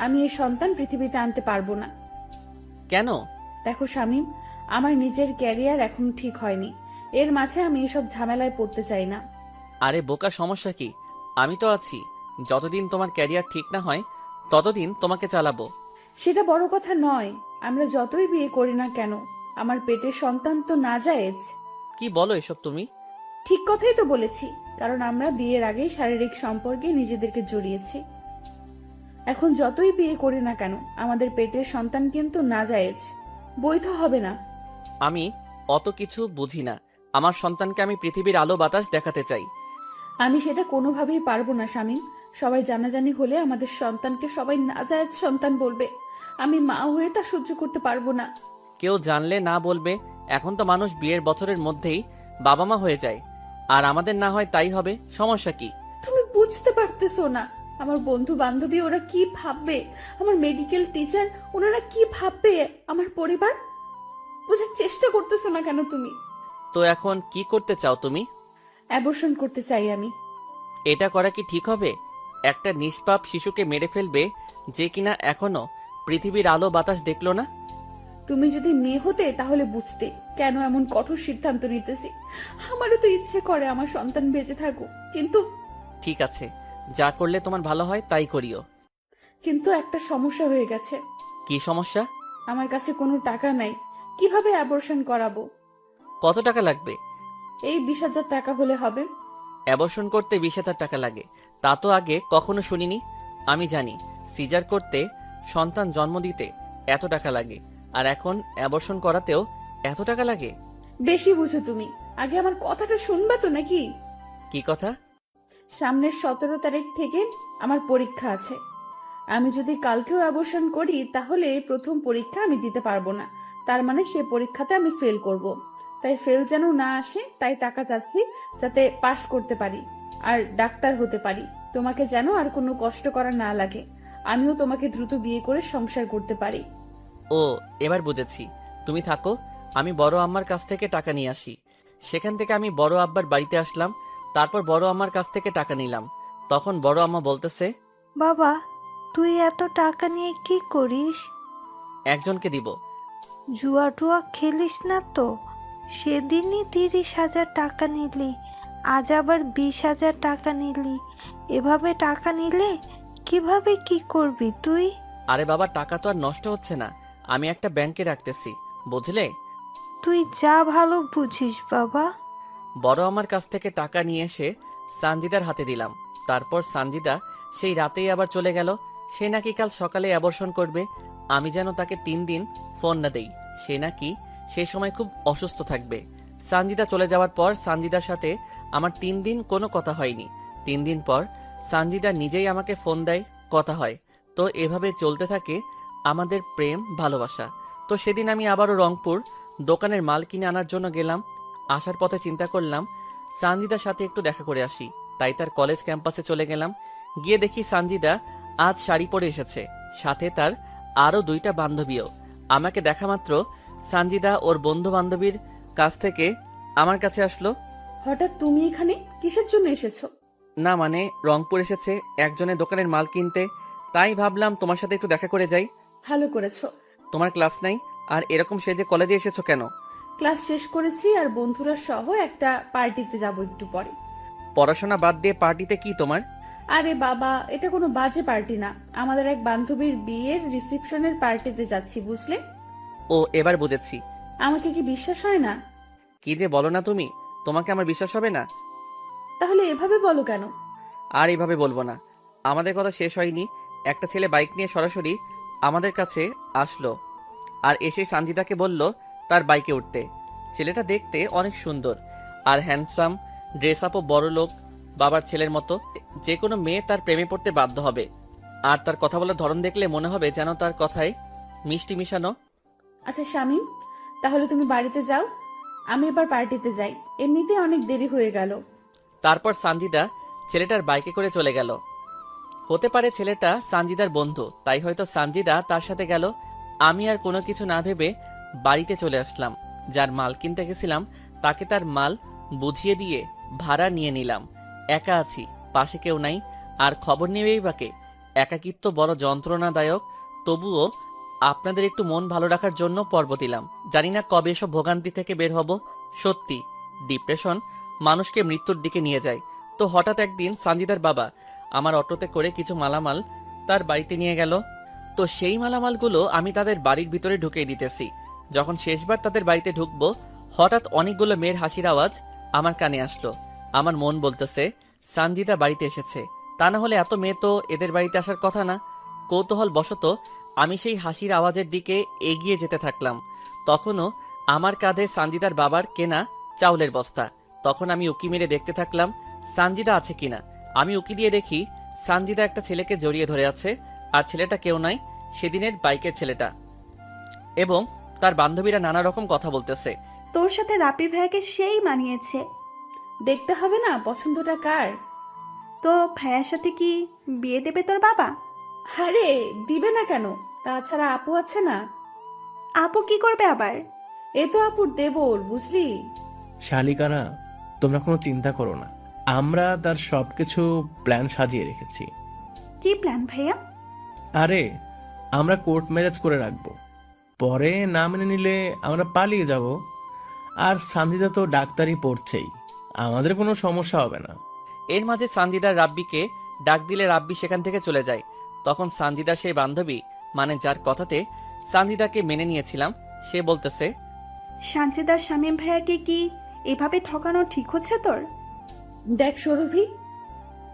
আমি এই সন্তান পৃথিবীতে আনতে পারবো না। কেন? দেখো শামীম, আমার নিজের ক্যারিয়ার এখনো ঠিক হয়নি, এর মাঝে আমি এসব ঝামেলায় পড়তে চাই না। আরে বোকা, সমস্যা কি? আমি তো আছি। যতদিন তোমার ক্যারিয়ার ঠিক না হয় ততদিন তোমাকে চালাবো। সেটা বড় কথা নয়, আমরা যতই বিয়ে করি না কেন আমার পেটের সন্তান তো নাজায়েজ। কি বলো এসব তুমি? ঠিক কথাই তো বলেছি, কারণ আমরা বিয়ের আগেই শারীরিক সম্পর্কে নিজেদেরকে জড়িয়েছি। এখন যতই বিয়ে করি না কেন আমাদের পেটের সন্তান কিন্তু নাজায়েজ, বৈধ হবে না। আমি অত কিছু বুঝি না। আমার সন্তানকে আমি পৃথিবীর আলো বাতাস দেখাতে চাই। আমি সেটা কোনোভাবেই পারবো না শামীম। সবাই জানাজানি হলে আমাদের সন্তানকে সবাই নাজায়েজ সন্তান বলবে। আমি মা হয়ে তা সহ্য করতে পারবো না। কেউ জানলে না বলবে। এখন তো মানুষ বিয়ের বছরের মধ্যেই বাবা মা হয়ে যায়, আর আমাদের না হয় তাই হবে, সমস্যা কি? তুমি বুঝতে পারতেছো না, আমার বন্ধু বান্ধবী ওরা কি ভাববে, আমার মেডিকেল টিচার ওনারা কি ভাববে, আমার পরিবার। বোঝার চেষ্টা করতেছো না কেন তুমি? তো এখন কি করতে চাও তুমি? অ্যাবর্শন করতে চাই আমি। এটা করা কি ঠিক হবে? একটা নিষ্পাপ শিশুকে মেরে ফেলবে, যে কিনা এখনো পৃথিবীর আলো বাতাস দেখলো না। তুমি যদি মেয়ে হতে তাহলে বুঝতে কেন এমন কঠোর সিদ্ধান্ত নিতেছি। আমারও তো ইচ্ছে করে আমার সন্তান বেঁচে থাকুক, কিন্তু ঠিক আছে, যা করলে তোমার ভালো হয় তাই করিও। কিন্তু একটা সমস্যা হয়ে গেছে। কি সমস্যা? আমার কাছে কোনো টাকা নাই, কিভাবে অ্যাবর্শন করাবো? কত টাকা লাগবে? এই 20,000 টাকা হলে হবে। অ্যাবর্শন করতে 20,000 টাকা লাগে? তা তো আগে কখনো শুনিনি। আমি জানি সিজার করতে, সন্তান জন্ম দিতে এত টাকা লাগে। আর এখন অ্যাবর্শন করাতেও এত টাকা লাগে? বেশি বুঝো তুমি, আগে আমার কথাটা শুনবা তো নাকি? কি কথা? সামনের 17 তারিখ থেকে আমার পরীক্ষা আছে। আমি যদি কালকেও অ্যাবর্শন করি তাহলে প্রথম পরীক্ষা আমি দিতে পারবো না, তার মানে সে পরীক্ষাতে আমি ফেল করব। তাই ফেল যেন না আসে, তাই টাকা চাচ্ছি যাতে পাশ করতে পারি আর ডাক্তার হতে পারি। তোমাকে যেন আর কোনো কষ্ট করা না লাগে, আমিও তোমাকে দ্রুত বিয়ে করে সংসার করতে পারি। ও, এবার বুঝেছি। তুমি থাকো, আমি বড় আম্মার কাছ থেকে টাকা নিয়ে আসি। সেখান থেকে আমি বড় আব্বার বাড়িতে আসলাম, তারপর বড় আম্মার কাছ থেকে টাকা নিলাম। তখন বড় আম্মা বলতেছে, বাবা, তুই এত টাকা নিয়ে কি করিস? একজনকে দিব। জুয়া টুয়া খেলিস না তো? সেদিনই 30,000 টাকা নিলি, আজ আবার 20,000 টাকা নিলি। এভাবে টাকা নিলে কিভাবে কি করবি তুই? আরে বাবা, টাকা তো আর নষ্ট হচ্ছে না, আমি একটা ব্যাংকে রাখতেছি, বুঝলে? তুই যা ভালো বুঝিস বাবা। বড় আমার কাছ থেকে টাকা নিয়ে এসে সানজিদার হাতে দিলাম। তারপর সানজিদা সেই রাতেই আবার চলে গেল। সে নাকি কাল সকালে অ্যাবর্শন করবে। আমি যেন তাকে 3 দিন ফোন না দেই, সে নাকি সেই সময় খুব অসুস্থ থাকবে। সানজিদা চলে যাওয়ার পর সানজিদার সাথে আমার 3 দিন কোনো কথা হয়নি। 3 দিন পর সানজিদা নিজেই আমাকে ফোন দেয়, কথা হয়। তো এভাবে চলতে থাকে আমাদের প্রেম ভালোবাসা। তো সেদিন আমি আবারও রংপুর দোকানের মাল কিনে আনার জন্য গেলাম। আসার পথে চিন্তা করলাম সানজিদার সাথে একটু দেখা করে আসি, তাই তার কলেজ ক্যাম্পাসে চলে গেলাম। গিয়ে দেখি সানজিদা আজ শাড়ি পরে এসেছে, সাথে তার আরও 2টা বান্ধবীও। আমাকে দেখা মাত্র সানজিদা ওর বন্ধু বান্ধবীর কাছ থেকে আমার কাছে আসলো। হঠাৎ তুমি এখানে কিসের জন্য এসেছো? না মানে, রংপুর এসেছে একজনের দোকানের মাল কিনতে, তাই ভাবলাম তোমার সাথে একটু দেখা করে যাই। ভালো করেছো। তোমার ক্লাস নাই, আর এরকম সেজে কলেজে এসেছো কেন? ক্লাস শেষ করেছি আর বন্ধুরা সহ একটা পার্টিতে যাব একটু পরে। পড়াশোনা বাদ দিয়ে পার্টিতে কি তোমার? আরে বাবা, এটা কোনো বাজে পার্টি না, আমাদের এক বান্ধবীর বিয়ের রিসেপশনের পার্টিতে যাচ্ছি, বুঝলে? ও, এবার বুঝেছি। আমাকে কি বিশ্বাস হয় না? কি যে বলো না তুমি, তোমাকে আমার বিশ্বাস হবে না? তাহলে এভাবে বলো কেন? আর এইভাবে বলবো না। আমাদের কথা শেষ হয়নি, একটা ছেলে বাইক নিয়ে সরাসরি আমাদের কাছে আসলো আর এসে সানজিদাকে বলল তার বাইকে উঠতে। ছেলেটা দেখতে অনেক সুন্দর আর হ্যান্ডসাম, ড্রেস আপও বড় লোক বাবার ছেলের মতো। যে কোনো মেয়ে তার প্রেমে পড়তে বাধ্য হবে। আর তার কথা বলার ধরন দেখলে মনে হবে যেন তার কথায় মিষ্টি মিশানো। আচ্ছা শামিম, তাহলে তুমি বাড়িতে যাও, আমি এবার পার্টিতে যাই, এমনিতে অনেক দেরি হয়ে গেল। তারপর সানজিদা ছেলেটার বাইকে করে চলে গেল। হতে পারে ছেলেটা সানজিদার বন্ধু, তাই হয়তো সানজিদা তার সাথে গেল। আমি আর কোনো কিছু না ভেবে বাড়িতে চলে আসলাম। যার মাল কিনতে গেছিলাম তাকে তার মাল বুঝিয়ে দিয়ে ভাড়া নিয়ে নিলাম। একা আছি, পাশে কেউ নাই, আর খবর নেবেই বাকে। একাকিত্ব বড় যন্ত্রণাদায়ক, তবুও আপনাদের একটু মন ভালো রাখার জন্য পর্ব দিলাম। জানি না কবে এসব ভোগান্তি থেকে বের হব। সত্যি, ডিপ্রেশন মানুষকে মৃত্যুর দিকে নিয়ে যায়। তো হঠাৎ একদিন সানজিদার বাবা আমার অটোতে করে কিছু মালামাল তার বাড়িতে নিয়ে গেল। তো সেই মালামালগুলো আমি তাদের বাড়ির ভিতরে ঢুকিয়ে দিতেছি। যখন শেষবার তাদের বাড়িতে ঢুকবো, হঠাৎ অনেকগুলো মেয়ের হাসির আওয়াজ আমার কানে আসলো। আমার মন বলতেছে সানজিদা বাড়িতে এসেছে, তা না হলে এত মেয়ে তো এদের বাড়িতে আসার কথা না। কৌতূহল বশত আমি সেই হাসির আওয়াজের দিকে এগিয়ে যেতে থাকলাম। তখনও আমার কাঁধে সানজিদার বাবার কেনা চাউলের বস্তা। তখন আমি উকি মেরে দেখতে থাকলাম সানজিদা আছে কিনা। আমি উকি দিয়ে দেখি সানজিদা একটা ছেলেকে জড়িয়ে ধরে আছে, আর ছেলেটা কেউ নয়, সেদিনের বাইকের ছেলেটা, এবং তার বান্ধবীরা নানা রকম কথা বলতেছে। তোর সাথে রাপি ভাইয়াকে সেই মানিয়েছে। দেখতে হবে না পছন্দটা কার? তো ভাইয়ার সাথে কি বিয়ে দেবে তোর বাবা? আরে দিবে না কেন, তাছাড়া আপু আছে না। আপু কি করবে আবার? এ তো আপুর দেবর, বুঝলি? শালিকারা, তোমরা কোনো চিন্তা করো না, আমরা তার সবকিছু প্ল্যান সাজিয়ে রেখেছি। কি প্ল্যান ভাইয়া? আরে, আমরা কোর্ট ম্যারেজ করে রাখবো, পরে না মেনে নিলে আমরা পালিয়ে যাব। আর সানজিদা তো ডাক্তারি পড়ছেই, আমাদের কোনো সমস্যা হবে না। এর মাঝে সানজিদার রাব্বিকে ডাক দিলে রাব্বি সেখান থেকে চলে যায়। তখন সানজিদার সেই বান্ধবী, মানে যার কথাতে সানজিদাকে মেনে নিয়েছিলাম, সে বলতেছে, সানজিদার শামীম ভাইয়াকে কি এভাবে ঠকানো ঠিক হচ্ছে তোর? দেখ সৌরভী,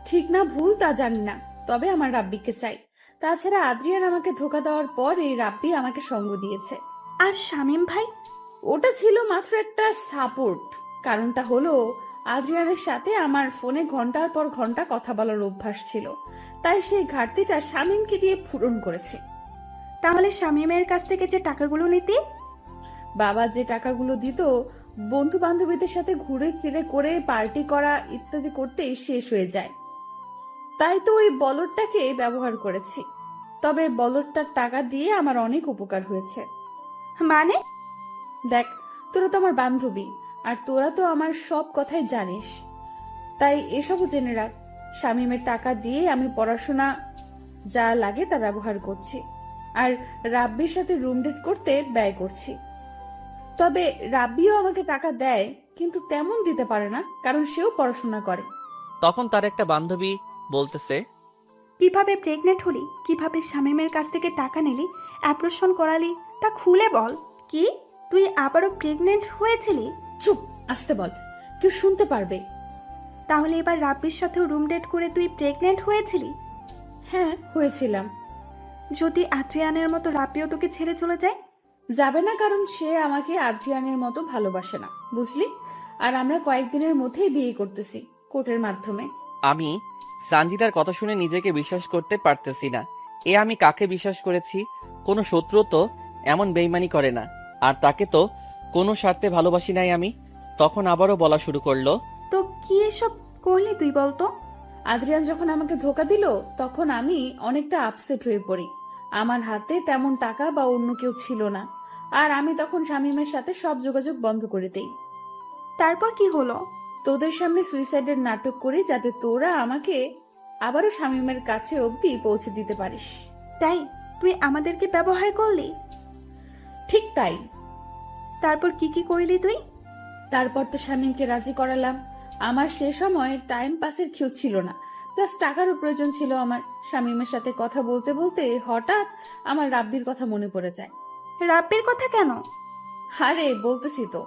ঠিক না ভুল তা জানি না, তবে আমার রাব্বিকে চাই। তাছাড়া আদ্রিয়ান আমাকে ধোকা দেওয়ার পর এই রাব্বি আমাকে সঙ্গ দিয়েছে। আর শামীম ভাই? ওটা ছিল মাত্র একটা সাপোর্ট। কারণটা হলো আদ্রিয়ানের সাথে আমার ফোনে ঘন্টার পর ঘন্টা কথা বলার অভ্যাস ছিল, তাই সেই ঘাটতিটা শামীমকে দিয়ে পূরণ করেছে। তাহলে শামীমের কাছ থেকে যে টাকাগুলো নিতি? বাবা যে টাকাগুলো দিত বন্ধু বান্ধবীদের সাথে ঘুরে ফিরে করে পার্টি করা ইত্যাদি করতেই শেষ হয়ে যায়, তাই তো ওই বলদটাকে ব্যবহার করেছি। তবে বলদটার টাকা দিয়ে আমার অনেক উপকার হয়েছে। মানে? দেখ, তোরা তো আমার বান্ধবী, আর তোরা তো আমার সব কথাই জানিস, তাই এসবও জেনে রাখ। শামীমের টাকা দিয়ে আমি পড়াশোনা যা লাগে তা ব্যবহার করছি, আর রাব্বির সাথে রুম ডেট করতে ব্যয় করছি। তবে রাব্বিও আমাকে টাকা দেয়, কিন্তু তেমন দিতে পারে না, কারণ সেও পড়াশোনা করে। তখন তার একটা বান্ধবী বলতেছে, কিভাবে প্রেগনেন্ট হলি, কিভাবে শামীমের কাছ থেকে টাকা নিলি, অ্যাপ্রেশন করালি, তা খুলে বল। কি, তুই আবারও প্রেগনেন্ট হয়েছিলি? চুপ, আসতে বল, কেউ শুনতে পারবে। তাহলে এবার রাব্বির সাথেও রুম ডেট করে তুই প্রেগনেন্ট হয়েছিলি? হ্যাঁ, হয়েছিলাম। যদি আদ্রিয়ানের মতো রাব্বিও তোকে ছেড়ে চলে যায়? যাবে না, কারণ সে আমাকে আদ্রিয়ানের মতো ভালোবাসে না, বুঝলি? আর আমরা কয়েকদিনের মধ্যেই বিয়ে করতেছি, কোর্টের মাধ্যমে। আমি সানজিদার কথা শুনে নিজেকে বিশ্বাস করতে পারতেছি না। আমি কাকে বিশ্বাস করেছি? কোনো শত্রু তো এমন বেইমানি করে না, আর তাকে তো কোনো স্বার্থে ভালোবাসি নাই আমি। তখন আবারও বলা শুরু করলো, তো কি এসব করলি তুই বলতো? আদ্রিয়ান যখন আমাকে ধোকা দিল, তখন আমি অনেকটা আপসেট হয়ে পড়ি। আমার হাতে তেমন টাকা বা অন্য কেউ ছিল না, আর আমি তখন শামীমের সাথে সব যোগাযোগ বন্ধ করে দেই। তারপর কি হলো? তোদের সামনে সুইসাইডের নাটক করি, যাতে তোরা আমাকে আবারও শামীমের কাছে অবধি পৌঁছে দিতে পারিস। তাই তুই আমাদেরকে ব্যবহার করলি? ঠিক তাই। তারপর কি কি করলি তুই? তারপর তো শামীমকে রাজি করালাম। আমার সে সময় টাইম পাসের কেউ ছিল না, প্লাস টাকারও প্রয়োজন ছিল আমার। শামীমের সাথে কথা বলতে বলতে হঠাৎ আমার রাব্বির কথা মনে পড়ে যায়। রাব্বির কথা কেন? আরে বলতেছি তো,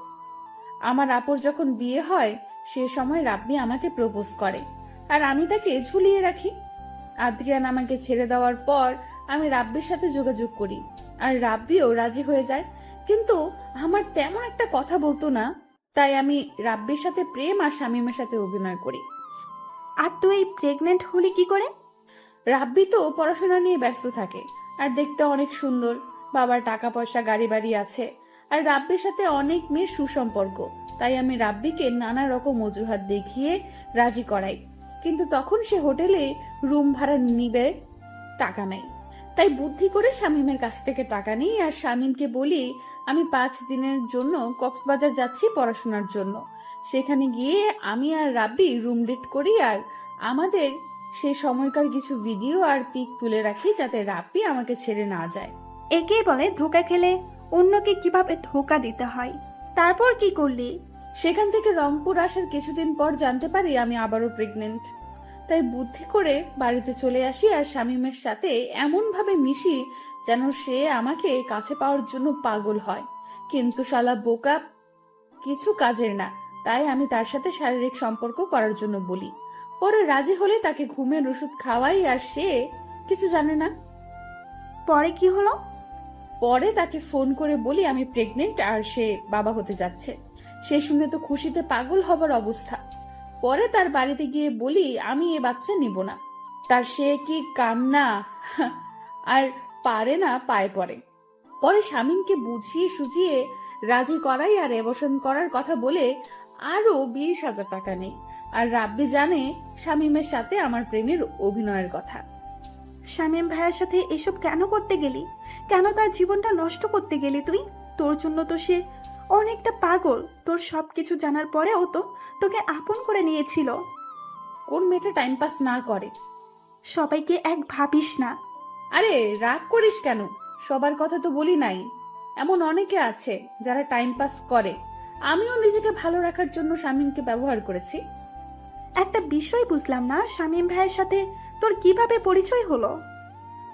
আমার আপুর যখন বিয়ে হয় সে সময় রাব্বি আমাকে প্রপোজ করে, আর আমি তাকে ঝুলিয়ে রাখি। আদ্রিয়ান আমাকে ছেড়ে দেওয়ার পর আমি রাব্বির সাথে যোগাযোগ করি, আর রাব্বিও রাজি হয়ে যায়, কিন্তু আমার তেমন একটা কথা বলতো না, তাই আমি রাব্বির সাথে প্রেম আর শামীমের সাথে অভিনয় করি। আর তুই প্রেগনেন্ট হলি কি করে? রাব্বি তো পড়াশোনা নিয়ে ব্যস্ত থাকে, আর দেখতে অনেক সুন্দর, বাবার টাকা পয়সা গাড়ি বাড়ি আছে, আর রাব্বির সাথে অনেক মেয়ের সুসম্পর্ক, তাই আমি রাব্বিকে নানা রকম অজুহাত দেখিয়ে রাজি করাই। কিন্তু তখন সে হোটেলে রুম ভাড়া নিবে, টাকা নাই, তাই বুদ্ধি করে শামীমের কাছ থেকে টাকা নিই, আর শামীমকে বলি আমি 5 দিনের জন্য কক্সবাজার যাচ্ছি পড়াশোনার জন্য। সেখানে গিয়ে আমি আর রাব্বি রুম ডেট করি, আর আমাদের সেই সময়কার কিছু ভিডিও আর পিক তুলে রাখি, যাতে রাব্বি আমাকে ছেড়ে না যায়। একেই বলে ধোকা খেলে অন্যকে কিভাবে ধোকা দিতে হয়। তারপর কি করলি? সেখান থেকে রংপুর আসার কিছুদিন পর জানতে পারি আমি আবারও প্রেগনেন্ট। তাই বুদ্ধি করে বাড়িতে চলে আসি, আর শামীমের সাথে এমন ভাবে মিশি যেন সে আমাকে কাছে পাওয়ার জন্য পাগল হয়। কিন্তু শালা বোকা, কিছু কাজের না, তাই আমি তার সাথে শারীরিক সম্পর্ক করার জন্য বলি। পরে রাজি হলে তাকে ঘুমের ওষুধ খাওয়াই, আর সে কিছু জানে না। পরে কি হলো? পরে তাকে ফোন করে বলি আমি প্রেগনেন্ট আর সে বাবা হতে যাচ্ছে। সে শুনে তো খুশিতে পাগল হবার অবস্থা। পরে তার বাড়িতে গিয়ে বলি আমি এ বাচ্চা নিব না। তার সে কি কান্না, আর পারে না, পায়ে পড়ে। পরে শামীমকে বুঝিয়ে সুঝিয়ে রাজি করাই, আর অ্যাবর্শন করার কথা বলে আরো 20,000 টাকা নেই। আর রাব্বি জানে শামীমের সাথে আমার প্রেমের অভিনয়ের কথা। শামীম ভাইয়ের সাথে এসব কেন করতে গেলি? কেন তার জীবনটা নষ্ট করতে গেলি তুই? তোর জন্য তো সে অনেকটা পাগল। তোর সবকিছু জানার পরেও তো তোকে আপন করে নিয়েছিল। কোন মেয়েটা টাইম পাস না করে? সবাইকে এক ভাবিস না। আরে রাগ করিস কেন? সবার কথা তো বলি নাই, এমন অনেকে আছে যারা টাইম পাস করে। আমিও নিজেকে ভালো রাখার জন্য শামীমকে ব্যবহার করেছি। একটা বিষয় বুঝলাম না, শামীম ভাইয়ের সাথে তোর কিভাবে পরিচয় হলো?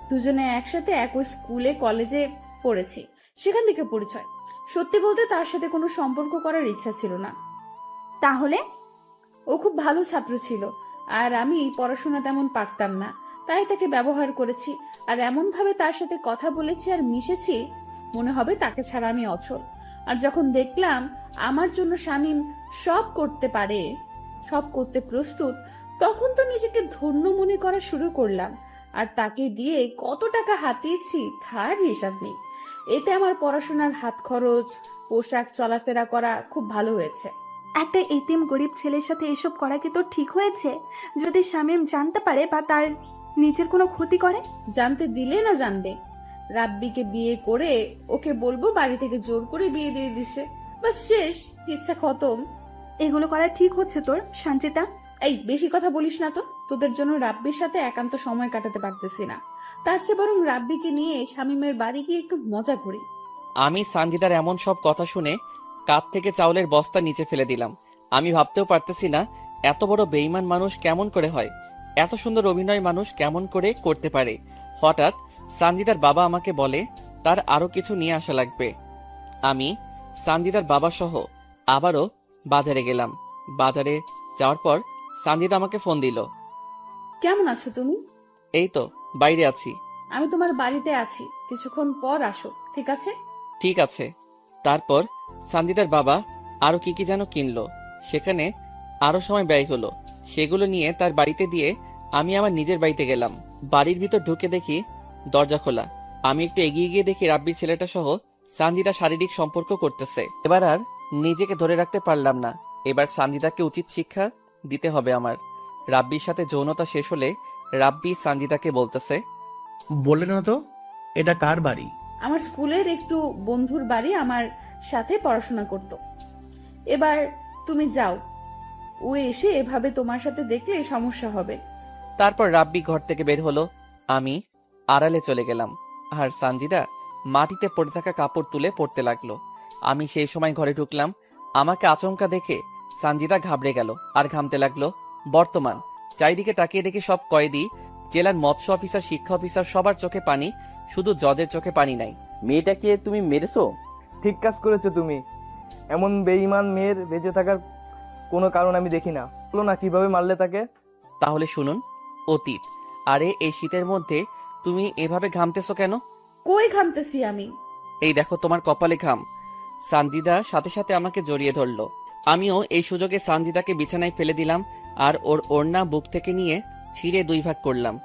দুজনে একসাথে একই স্কুলে কলেজে পড়েছি, সেখান থেকে পরিচয়। সত্যি বলতে তার সাথে কোনো সম্পর্ক করার ইচ্ছা ছিল না। তাহলে? ও খুব ভালো ছাত্র ছিল, আর আমি পড়াশোনা তেমন পারতাম না, তাই তাকে ব্যবহার করেছি, আর এমন ভাবে তার সাথে কথা বলেছি আর মিশেছি মনে হবে তাকে ছাড়া আমি অচল। আর যখন দেখলাম আমার জন্য শামীম সব করতে পারে, সব করতে প্রস্তুত, তখন তো নিজেকে ধন্য মনে করা শুরু করলাম। আর তাকে দিয়ে কত টাকা হাতিয়েছি তার হিসাব নেই। এতে আমার পড়াশোনার হাত খরচ, পোশাক, চলাফেরা করা খুব ভালো হয়েছে। একটা এতিম গরিব ছেলের সাথে এসব করা কি তোর ঠিক হয়েছে? যদি শামীম জানতে পারে বা তার নিজের কোনো ক্ষতি করে? জানতে দিলে না জানবে? রাব্বিকে বিয়ে করে ওকে বলবো বাড়ি থেকে জোর করে বিয়ে দিয়ে দিছে, বাস শেষ, ইচ্ছা খতম। এগুলো করা ঠিক হচ্ছে তোর, সঞ্চিতা? এই বেশি কথা বলিস না তো। তোদের জন্য রাব্বির সাথে একান্ত সময় কাটাতে পারতেছি না, তার চেয়ে বরং রাব্বিকে নিয়ে শামীমের বাড়ি গিয়ে একটু মজা করি। আমি সানজিদার এমন সব কথা শুনে কাঁধ থেকে চাউলের বস্তা নিচে ফেলে দিলাম। আমি ভাবতেও পারতেছি না এত বড় বেঈমান মানুষ কেমন করে হয়, এত সুন্দর অভিনয় মানুষ কেমন করে করতে পারে। হঠাৎ সানজিদার বাবা আমাকে বলে তার আরো কিছু নিয়ে আসা লাগবে। আমি সানজিদার বাবা সহ আবারও বাজারে গেলাম। বাজারে যাওয়ার পর সানজিদা আমাকে ফোন দিল। কেমন আছো তুমি? এই তো বাইরে আছি। আমি তোমার বাড়িতে আছি, কিছুক্ষণ পর আসো, ঠিক আছে? ঠিক আছে। তারপর সানজিদার বাবা আরো কি কি যেন কিনলো, সেখানে আরো সময় ব্যয় হলো। সেগুলো নিয়ে তার বাড়িতে দিয়ে আমি আমার নিজের বাড়িতে গেলাম। বাড়ির ভিতর ঢুকে দেখি দরজা খোলা। আমি একটু এগিয়ে গিয়ে দেখি রাব্বির ছেলেটা সহ সানজিদা শারীরিক সম্পর্ক করতেছে। এবার আর নিজেকে ধরে রাখতে পারলাম না। এবার সানজিদাকে উচিত শিক্ষা দিতে হবে আমার। রাব্বির সাথে যৌনতা শেষ হলে রাব্বি সানজিদাকে বলতেছে, বলে না তো এটা কার বাড়ি? আমার স্কুলের একটু বন্ধুর বাড়ি, আমার সাথে পড়াশোনা করত। এবার তুমি যাও, ও এসে এভাবে তোমার সাথে দেখলে সমস্যা হবে। তারপর রাব্বি ঘর থেকে বের হলো। আমি আড়ালে চলে গেলাম আর সানজিদা মাটিতে পড়ে থাকা কাপড় তুলে পড়তে লাগলো। আমি সেই সময় ঘরে ঢুকলাম। আমাকে আচমকা দেখে সানজিদা ঘাবড়ে গেল আর ঘামতে লাগলো। বর্তমান চারিদিকে তাকিয়ে দেখি সব কয়েদি, জেলার মৎস্য অফিসার, শিক্ষা অফিসার, সবার চোখে পানি, শুধু জজের চোখে পানি নাই। মেয়েটাকে তুমি মেরেছো? ঠিক কাজ করেছো তুমি। এমন বেঈমান মেয়ের বেঁচে থাকার কোনো কারণ আমি দেখি না। বলো না কিভাবে মারলে তাকে? তাহলে শুনুন অতীত। আরে এই শীতের মধ্যে তুমি এভাবে ঘামতেছো কেন? কই ঘামতেছি আমি? এই দেখো তোমার কপালে ঘাম। সানজিদা সাথে সাথে আমাকে জড়িয়ে ধরলো। আমিও এই সুযোগে সানজিদাকে বিছানায় ফেলে দিলাম আর ওর ওড়না বুক থেকে নিয়ে ছিঁড়ে দুই ভাগ করলাম।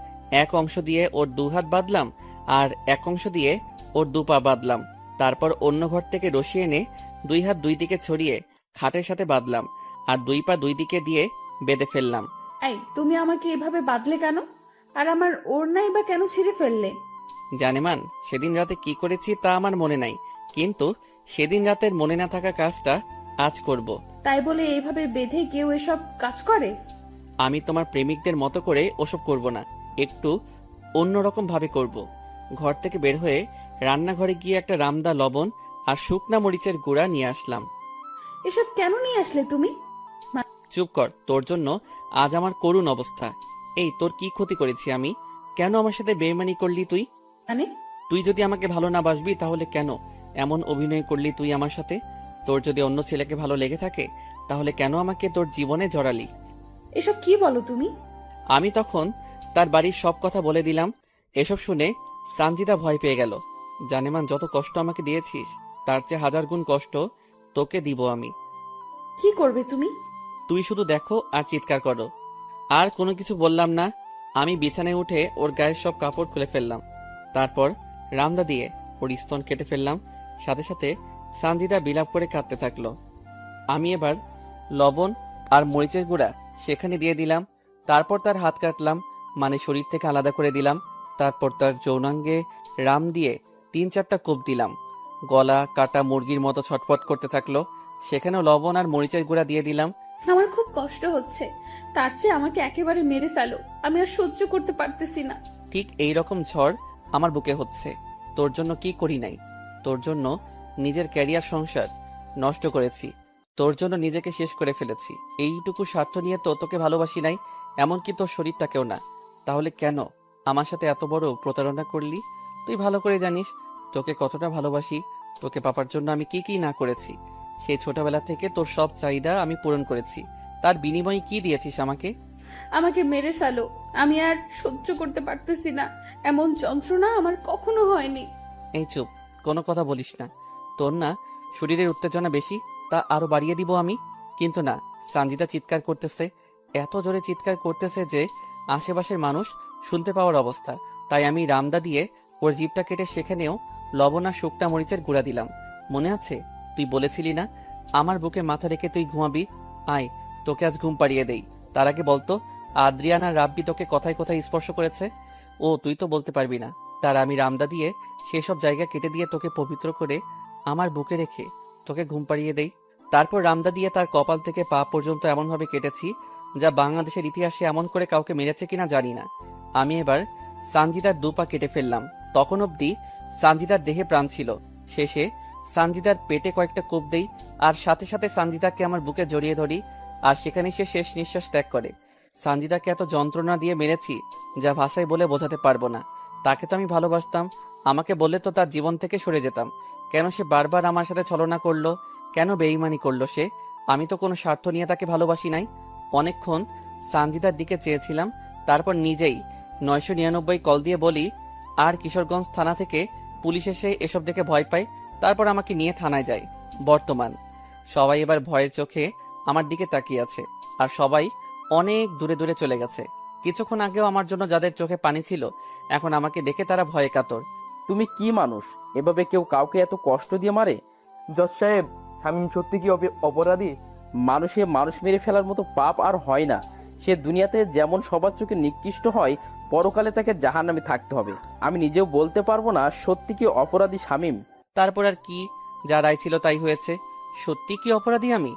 এক অংশ দিয়ে ওর দু হাত বাঁধলাম আর এক অংশ দিয়ে ওর দু পা বাঁধলাম। তারপর অন্য ঘর থেকে রশি এনে দুই হাত দুই দিকে ছড়িয়ে খাটের সাথে বাঁধলাম আর দুই পা দুই দিকে দিয়ে বেঁধে ফেললাম। এই তুমি আমাকে এভাবে বাঁধলে কেন? আর আমার ওড়নাই বা কেন ছিঁড়ে ফেললে? জানেমান সেদিন রাতে কি করেছি তা আমার মনে নাই, কিন্তু সেদিন রাতের মনে না থাকা কাজটা আজ করব। তাই বলে এইভাবে বেঁধে কেউ এসব কাজ করে? আমি তোমার প্রেমিকদের মতো করে ওসব করব না, একটু অন্যরকম ভাবে করব। ঘর থেকে বের হয়ে রান্নাঘরে গিয়ে একটা রামদা লবণ আর শুকনা মরিচের গুঁড়া নিয়ে আসলাম। এসব কেন নিয়ে আসলে তুমি? চুপ কর, তোর জন্য আজ আমার করুণ অবস্থা। এই তোর কি ক্ষতি করেছি আমি? কেন আমার সাথে বেইমানি করলি তুই? মানে? তুই যদি আমাকে ভালো না বাসবি তাহলে কেন এমন অভিনয় করলি তুই আমার সাথে? তোর যদি অন্য ছেলেকে ভালো লেগে থাকে তাহলে কেন আমাকে তোর জীবনে জড়ালি? এসব কি বলো তুমি? আমি তখন তার বাড়ির সব কথা বলে দিলাম। এসব শুনে সানজিদা ভয় পেয়ে গেল। জানেমান যত কষ্ট আমাকে দিয়েছিস তার চেয়ে হাজার গুণ কষ্ট তোকে দিব আমি। কি করবে তুমি? তুই শুধু দেখো আর চিৎকার করো। আর কোনো কিছু বললাম না। আমি বিছানায় উঠে ওর গায়ের সব কাপড় খুলে ফেললাম। তারপর রামদা দিয়ে ওর স্তন কেটে ফেললাম। সাথে সাথে সানজিদা বিলাপ করে কাঁদতে থাকলো। আমি এবার লবণ আর মরিচের গুঁড়া সেখানে দিয়ে দিলাম। তারপর তার হাত কাটলাম, মানে শরীর থেকে আলাদা করে দিলাম। তারপর তার যৌনাঙ্গে রাম দিয়ে 3-4টা কোপ দিলাম। গলা কাটা মুরগির মতো ছটফট করতে থাকলো। সেখানেও লবণ আর মরিচের গুঁড়া দিয়ে দিলাম। আমার খুব কষ্ট হচ্ছে, তার চেয়ে আমাকে একেবারে মেরে ফেলো, আমি আর সহ্য করতে পারতেছি না। ঠিক এই রকম ঝড় আমার বুকে হচ্ছে। তোর জন্য কি করি নাই? তোর জন্য নিজের ক্যারিয়ার, সংসার নষ্ট করেছি। তোর জন্য নিজেকে শেষ করে ফেলেছি। এইটুকু স্বার্থ নিয়ে তো তোকে ভালোবাসি নাই, এমনকি তোর শরীরটাকেও না। তাহলে কেন আমার সাথে এত বড় প্রতারণা করলি? তুই ভালো করে জানিস তোকে কতটা ভালোবাসি। তোকে পাবার জন্য আমি কি কি না করেছি। সেই ছোটবেলা থেকে তোর সব চাহিদা আমি পূরণ করেছি। তার বিনিময়ে কি দিয়েছিস আমাকে? আমাকে মেরে ফেলো, আমি আর সহ্য করতে পারতেছি না। এমন যন্ত্রণা আমার কখনো হয়নি। এই চুপ, কোনো কথা বলিস না। তোর না শরীরের উত্তেজনা বেশি, তা আরো বাড়িয়ে দিব আমি। কিন্তু না, সানজিদা চিৎকার করতেছে, এত জোরে চিৎকার করতেছে যে আশেপাশের মানুষ শুনতে পাওয়ার অবস্থা। তাই আমি রামদা দিয়ে ওর জিভটা কেটে সেখানেও লবণ আর শুকনা মরিচের গুঁড়া দিলাম। মনে আছে তুই বলেছিলি না আমার বুকে মাথা রেখে তুই ঘুমাবি? আয়, তোকে আজ ঘুম পাড়িয়ে দেই। তার আগে বলতো, আদ্রিয়ান আর রাব্বি তোকে কোথায় কোথায় স্পর্শ করেছে? ও তুই তো বলতে পারবি না। তার আমি রামদা দিয়ে সেসব জায়গা কেটে দিয়ে তোকে পবিত্র করে আমার বুকে রেখে তোকে ঘুম পাড়িয়ে দেই। তারপর রামদা দিয়ে তার কপাল থেকে পা পর্যন্ত এমনভাবে কেটেছি যা বাংলাদেশের ইতিহাসে এমন করে কাউকে মেরেছে কিনা জানি না। আমি এবার সানজিদার দুপা কেটে ফেললাম। তখন অবধি সানজিদার দেহে প্রাণ ছিল। শেষে সানজিদার পেটে কয়েকটা কোপ দেই, আর সাথে সাথে সানজিদাকে আমার বুকে জড়িয়ে ধরি, আর সেখানে সে শেষ নিঃশ্বাস ত্যাগ করে। সানজিদাকে এত যন্ত্রণা দিয়ে মেরেছি যা ভাষায় বলে বোঝাতে পারবো না। তাকে তো আমি ভালোবাসতাম, আমাকে বললে তো তার জীবন থেকে সরে যেতাম। কেন সে বারবার আমার সাথে ছলনা করলো? কেন বেইমানি করলো সে? আমি তো কোনো স্বার্থ নিয়ে তাকে ভালোবাসি নাই। অনেকক্ষণ সানজিদার দিকে চেয়েছিলাম, তারপর নিজেই 999 কল দিয়ে বলি, আর কিশোরগঞ্জ থানা থেকে পুলিশ এসে এসব দেখে ভয় পায়, তারপর আমাকে নিয়ে থানায় যায়। বর্তমান সবাই এবার ভয়ের চোখে আমার দিকে তাকিয়ে আছে, আর সবাই অনেক দূরে দূরে চলে গেছে। কিছুক্ষণ আগেও আমার জন্য যাদের চোখে পানি ছিল, এখন আমাকে দেখে তারা ভয়ে কাতর। তুমি কি মানুষ, এভাবে কেউ কাউকে এত কষ্ট দিয়ে মারে? জজ সাহেব, শামীম সত্যি কি অপরাধী? মানুষে মানুষ মেরে ফেলার মতো পাপ আর হয় না। সে দুনিয়াতে যেমন সবার চোখে নিকৃষ্ট হয়, পরকালে তাকে জাহান্নামে থাকতে হবে। আমি নিজেও বলতে পারবো না সত্যি কি অপরাধী শামীম। তারপর আর কি, যা রায় ছিল তাই হয়েছে। সত্যি কি অপরাধী আমি?